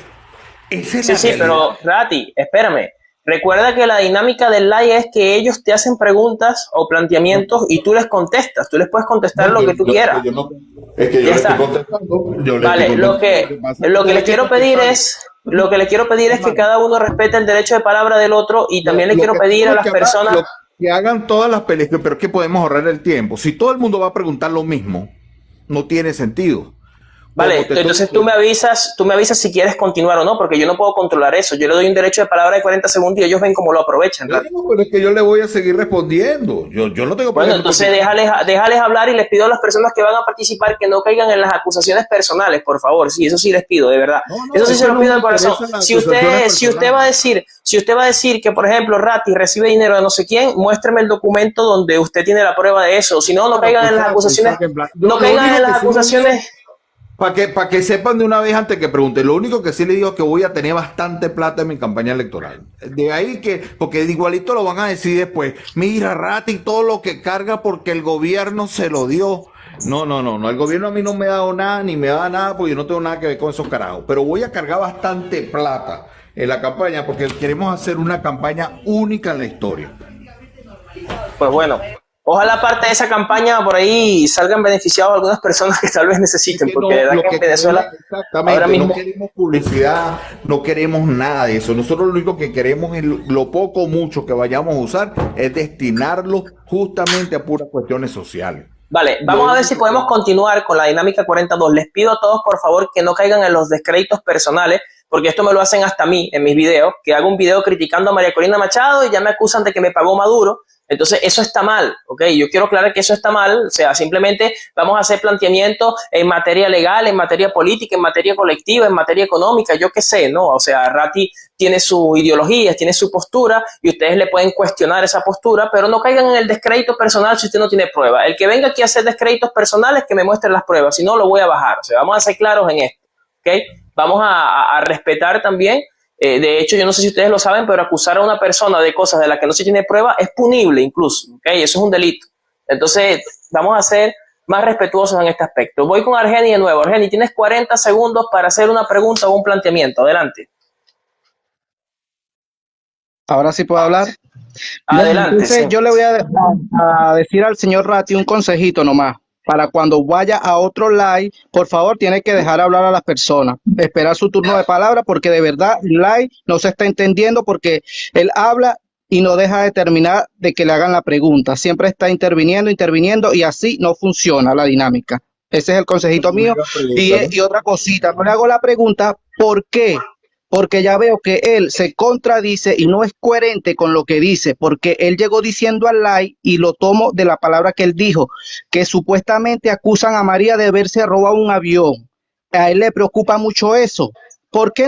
Esa es la realidad. Pero Rati, espérame. Recuerda que la dinámica del live es que ellos te hacen preguntas o planteamientos y tú les contestas. Tú les puedes contestar lo que tú quieras. Es que yo le estoy contestando. Vale, lo que les quiero pedir es... Lo que le quiero pedir es que cada uno respete el derecho de palabra del otro y también le quiero pedir a las personas... Que hagan todas las peleas, pero es que podemos ahorrar el tiempo. Si todo el mundo va a preguntar lo mismo, no tiene sentido. Vale, entonces tú me avisas si quieres continuar o no, porque yo no puedo controlar eso. Yo le doy un derecho de palabra de 40 segundos y ellos ven cómo lo aprovechan. Pero es que yo le voy a seguir respondiendo. Yo no tengo problema. Bueno, entonces déjales hablar y les pido a las personas que van a participar que no caigan en las acusaciones personales, por favor. Sí, eso sí les pido, de verdad. Eso sí se lo pido de corazón. Si usted va a decir que, por ejemplo, Rati recibe dinero de no sé quién, muéstreme el documento donde usted tiene la prueba de eso. Si no, no caigan en las acusaciones. No caigan en las acusaciones. Para que sepan de una vez antes que pregunten, lo único que sí le digo es que voy a tener bastante plata en mi campaña electoral. De ahí porque igualito lo van a decir después, mira, Rati, todo lo que carga porque el gobierno se lo dio. No, el gobierno a mí no me ha dado nada, ni me da nada, porque yo no tengo nada que ver con esos carajos. Pero voy a cargar bastante plata en la campaña porque queremos hacer una campaña única en la historia. Pues bueno. Ojalá parte de esa campaña por ahí salgan beneficiados algunas personas que tal vez necesiten, porque de verdad que en Venezuela ahora mismo... No queremos publicidad, no queremos nada de eso. Nosotros lo único que queremos es lo poco o mucho que vayamos a usar es destinarlo justamente a puras cuestiones sociales. Vale, vamos a ver si podemos continuar con la dinámica 42. Les pido a todos, por favor, que no caigan en los descréditos personales, porque esto me lo hacen hasta a mí en mis videos, que hago un video criticando a María Corina Machado y ya me acusan de que me pagó Maduro. Entonces, eso está mal, ¿ok? Yo quiero aclarar que eso está mal, o sea, simplemente vamos a hacer planteamientos en materia legal, en materia política, en materia colectiva, en materia económica, yo qué sé, ¿no? O sea, Rati tiene su ideología, tiene su postura y ustedes le pueden cuestionar esa postura, pero no caigan en el descrédito personal si usted no tiene pruebas. El que venga aquí a hacer descréditos personales, que me muestre las pruebas, si no, lo voy a bajar. O sea, vamos a ser claros en esto, ¿ok? Vamos a respetar también. De hecho, yo no sé si ustedes lo saben, pero acusar a una persona de cosas de las que no se tiene prueba es punible incluso, ¿ok? Eso es un delito. Entonces, vamos a ser más respetuosos en este aspecto. Voy con Argeni de nuevo. Argeni, tienes 40 segundos para hacer una pregunta o un planteamiento. Adelante. Ahora sí puedo hablar. Adelante. Entonces, Sí. yo le voy a decir al señor Rati un consejito nomás. Para cuando vaya a otro live, por favor, tiene que dejar hablar a las personas, esperar su turno de palabra, porque de verdad el live no se está entendiendo, porque él habla y no deja de terminar de que le hagan la pregunta. Siempre está interviniendo, y así no funciona la dinámica. Ese es el consejito mío. Y otra cosita, no le hago la pregunta, ¿por qué? Porque ya veo que él se contradice y no es coherente con lo que dice, porque él llegó diciendo al live, y lo tomo de la palabra que él dijo, que supuestamente acusan a María de haberse robado un avión. A él le preocupa mucho eso. ¿Por qué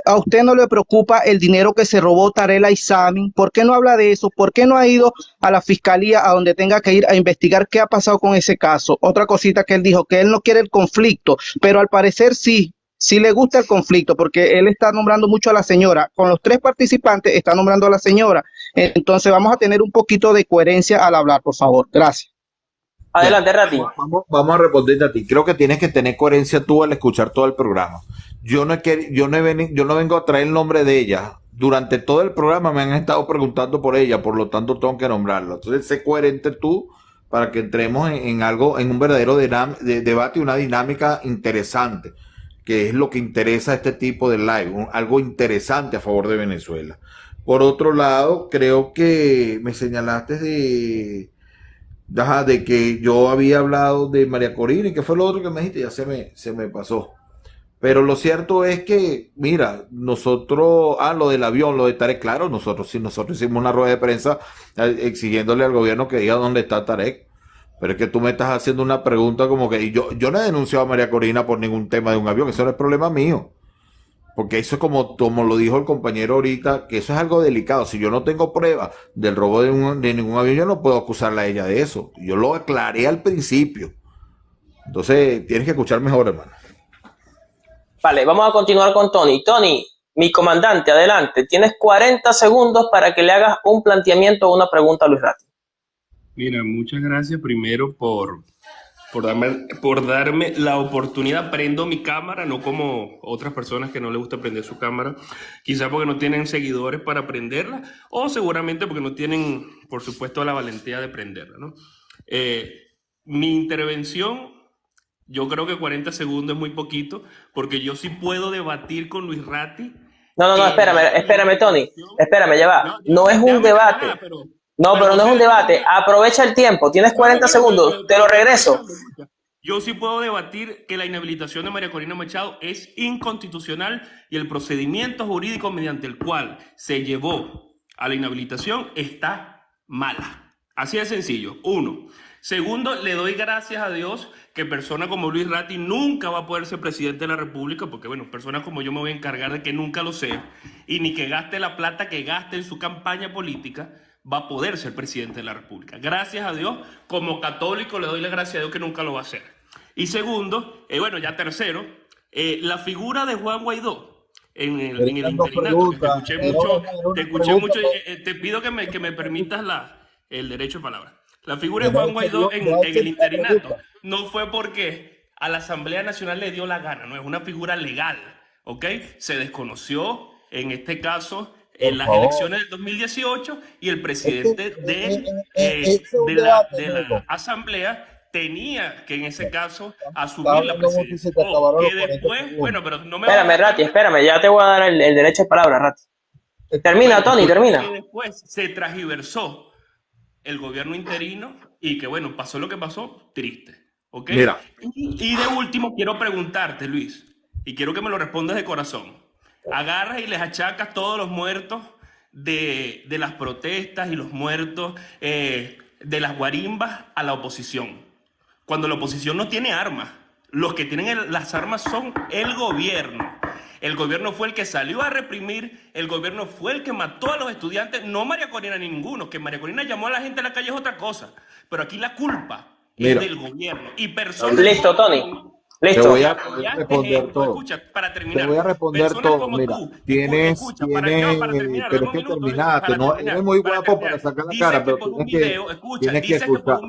a usted no le preocupa el dinero que se robó Tarela y Sammy? ¿Por qué no habla de eso? ¿Por qué no ha ido a la fiscalía, a donde tenga que ir a investigar qué ha pasado con ese caso? Otra cosita que él dijo, que él no quiere el conflicto, pero al parecer sí. si le gusta el conflicto, porque él está nombrando mucho a la señora. Con los tres participantes está nombrando a la señora. Entonces vamos a tener un poquito de coherencia al hablar, por favor. Gracias. Bueno, Adelante, Rati. vamos a responderte a ti. Creo que tienes que tener coherencia tú al escuchar todo el programa. Yo no vengo a traer el nombre de ella. Durante todo el programa me han estado preguntando por ella, por lo tanto tengo que nombrarla. Entonces, sé coherente tú para que entremos en algo, en un verdadero debate y una dinámica interesante, que es lo que interesa a este tipo de live, algo interesante a favor de Venezuela. Por otro lado, creo que me señalaste de que yo había hablado de María Corina y que fue lo otro que me dijiste, ya se me pasó. Pero lo cierto es que, mira, nosotros, lo del avión, lo de Tarek, claro, nosotros hicimos una rueda de prensa exigiéndole al gobierno que diga dónde está Tarek. Pero es que tú me estás haciendo una pregunta como que yo no he denunciado a María Corina por ningún tema de un avión, eso no es problema mío. Porque eso es como lo dijo el compañero ahorita, que eso es algo delicado. Si yo no tengo pruebas del robo de ningún avión, yo no puedo acusarla a ella de eso. Yo lo aclaré al principio. Entonces, tienes que escuchar mejor, hermano. Vale, vamos a continuar con Tony. Tony, mi comandante, adelante. Tienes 40 segundos para que le hagas un planteamiento o una pregunta a Luis Ratti. Mira, muchas gracias primero por darme la oportunidad. Prendo mi cámara, no como otras personas que no les gusta prender su cámara, quizá porque no tienen seguidores para prenderla, o seguramente porque no tienen, por supuesto, la valentía de prenderla, ¿no? Mi intervención, yo creo que 40 segundos es muy poquito, porque yo sí puedo debatir con Luis Ratti. No, espérame, Tony. Espérame, ya va. No es un debate. No, pero no es un debate. Aprovecha el tiempo. Tienes 40 segundos. Te lo regreso. Yo sí puedo debatir que la inhabilitación de María Corina Machado es inconstitucional y el procedimiento jurídico mediante el cual se llevó a la inhabilitación está mala. Así de sencillo. Uno. Segundo, le doy gracias a Dios que persona como Luis Ratti nunca va a poder ser presidente de la República, porque bueno, personas como yo me voy a encargar de que nunca lo sea, y ni que gaste la plata que gaste en su campaña política, va a poder ser presidente de la República. Gracias a Dios, como católico le doy la gracia a Dios que nunca lo va a hacer. Y segundo, bueno, ya tercero, la figura de Juan Guaidó en el interinato, que te escuché mucho, te pido que me permitas el derecho de palabra. La figura de Juan Guaidó en el interinato no fue porque a la Asamblea Nacional le dio la gana, no es una figura legal, ¿ok? Se desconoció, en este caso, en las elecciones del 2018 y el presidente de la Asamblea tenía que en ese caso asumir la presidencia. Que después, bueno, pero no me... Espérame, Ratti, espérame, ya te voy a dar el derecho de palabra, Ratti. Termina, Tony, termina. Que después se transgiversó el gobierno interino y que bueno, pasó lo que pasó, triste, ¿ok? Mira. Y de último quiero preguntarte, Luis, y quiero que me lo respondas de corazón. Agarras y les achacas todos los muertos de las protestas y los muertos de las guarimbas a la oposición, cuando la oposición no tiene armas. Los que tienen las armas son el gobierno. El gobierno fue el que salió a reprimir, el gobierno fue el que mató a los estudiantes, no María Corina ni ninguno, que María Corina llamó a la gente a la calle es otra cosa, pero aquí la culpa es del gobierno. Y personas... Listo, Tony. Listo. Te voy a responder todo. Escucha, para terminar. Te voy a responder todo. Mira, tienes, pero es que terminaste, no eres muy guapo para sacar la cara, pero tienes que escuchar.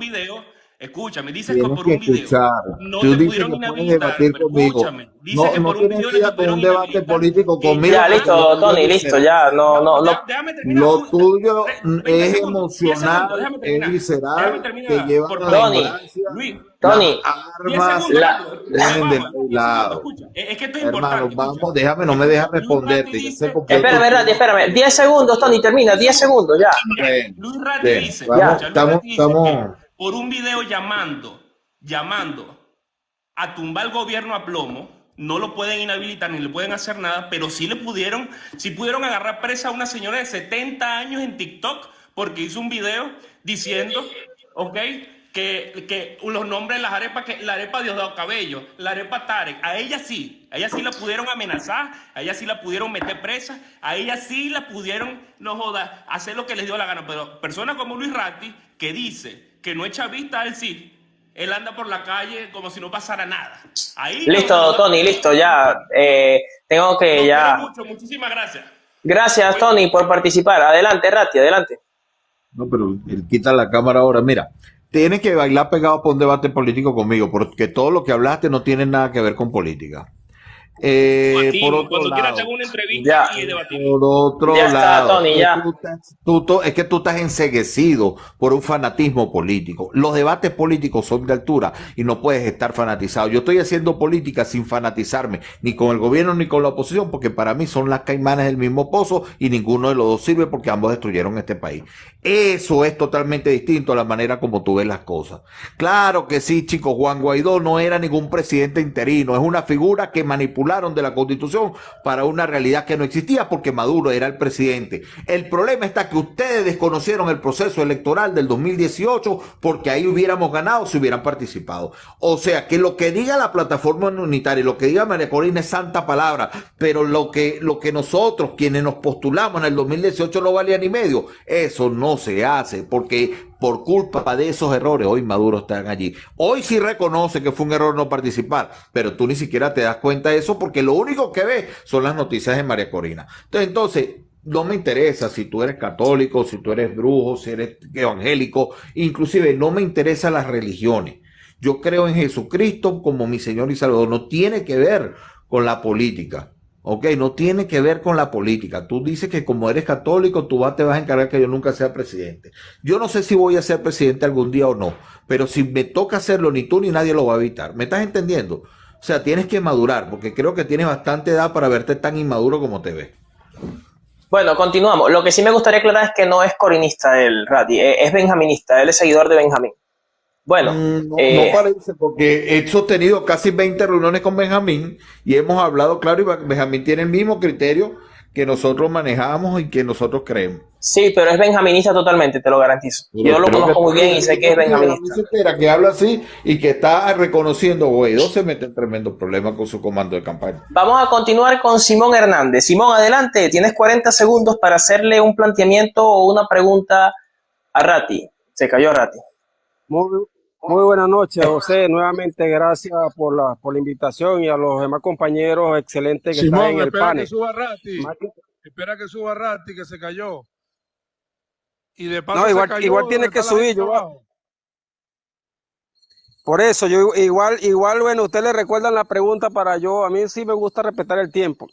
Escúchame, dices que por un video no tú te dices pudieron que puedes inhabilitar, debatir pero conmigo. escúchame, dices que No por un tienes video que ir no a te pudieron un debate inhabilitar. político conmigo. Ya, listo, Tony, listo, ya, no. Déjame terminar. Lo tuyo 30 es segundos, 10 emocional, segundos, déjame es terminar. visceral, Déjame terminar, te lleva por a la favor. Tony, ignorancia. Luis, Tony, Las 10 armas segundos vienen de mi lado. Escucha, es que esto es Hermano, importante. vamos, déjame, no me dejas responderte. Yo sé por qué espérame, Ratti, espérame. 10 segundos, Tony, termina, 10 segundos, ya. Luis Ratti Bien, dice, vamos, escucha, Luis Ratti dice estamos. que por un video llamando a tumbar el gobierno a plomo, no lo pueden inhabilitar ni le pueden hacer nada, pero sí pudieron agarrar presa a una señora de 70 años en TikTok porque hizo un video diciendo, ¿ok?, que los nombres de las arepas, que la arepa Diosdado Cabello, la arepa Tarek, a ella sí la pudieron amenazar, a ella sí la pudieron meter presa, a ella sí la pudieron, no joda, hacer lo que les dio la gana, pero personas como Luis Ratti, que dice que no es chavista, él sí, él anda por la calle como si no pasara nada. Ahí Listo, Tony, listo, ya. Tengo que Los quiero ya. mucho, muchísimas gracias. Gracias, Tony, por participar. Adelante, Rati, adelante. No, pero él quita la cámara ahora. Mira, tienes que bailar pegado para un debate político conmigo, porque todo lo que hablaste no tiene nada que ver con política. Por Debatimos, otro cuando quieras te lado, hago una entrevista Ya, y debatimos. por otro ya está, lado, Tony, ya. es que tú estás enceguecido por un fanatismo político. Los debates políticos son de altura y no puedes estar fanatizado. Yo estoy haciendo política sin fanatizarme, ni con el gobierno ni con la oposición, porque para mí son las caimanes del mismo pozo y ninguno de los dos sirve porque ambos destruyeron este país. Eso es totalmente distinto a la manera como tú ves las cosas. Claro que sí, chicos, Juan Guaidó no era ningún presidente interino, es una figura que manipularon de la Constitución para una realidad que no existía porque Maduro era el presidente. El problema está que ustedes desconocieron el proceso electoral del 2018 porque ahí hubiéramos ganado si hubieran participado. O sea, que lo que diga la plataforma unitaria, lo que diga María Corina es santa palabra, pero lo que nosotros, quienes nos postulamos en el 2018 no valía ni medio, eso no se hace porque por culpa de esos errores hoy Maduro está allí. Hoy sí reconoce que fue un error no participar, pero tú ni siquiera te das cuenta de eso porque lo único que ves son las noticias de María Corina. Entonces no me interesa si tú eres católico, si tú eres brujo, si eres evangélico, inclusive no me interesan las religiones. Yo creo en Jesucristo como mi Señor y Salvador. No tiene que ver con la política. Ok, no tiene que ver con la política. Tú dices que como eres católico, te vas a encargar que yo nunca sea presidente. Yo no sé si voy a ser presidente algún día o no, pero si me toca hacerlo, ni tú ni nadie lo va a evitar. ¿Me estás entendiendo? O sea, tienes que madurar, porque creo que tienes bastante edad para verte tan inmaduro como te ves. Bueno, continuamos. Lo que sí me gustaría aclarar es que no es corinista el Rati, es benjaminista, él es seguidor de Benjamín. Bueno, No parece, porque he sostenido casi 20 reuniones con Benjamín y hemos hablado claro y Benjamín tiene el mismo criterio que nosotros manejamos y que nosotros creemos. sí, pero es benjaminista totalmente, te lo garantizo. Yo lo conozco muy bien y sé que es benjaminista. Que habla así y que está reconociendo Guaidó se mete en tremendo problema con su comando de campaña. Vamos a continuar con Simón Hernández. Simón, adelante, tienes 40 segundos para hacerle un planteamiento o una pregunta a Rati. Se cayó Rati. Muy buenas noches, José. Nuevamente, gracias por la invitación y a los demás compañeros excelentes que están en el panel. Espera que suba Ratti, que se cayó. Y de paso No, se cayó igual tiene que subir. Por eso, yo igual, bueno, usted le recuerdan la pregunta para yo. A mí sí me gusta respetar el tiempo.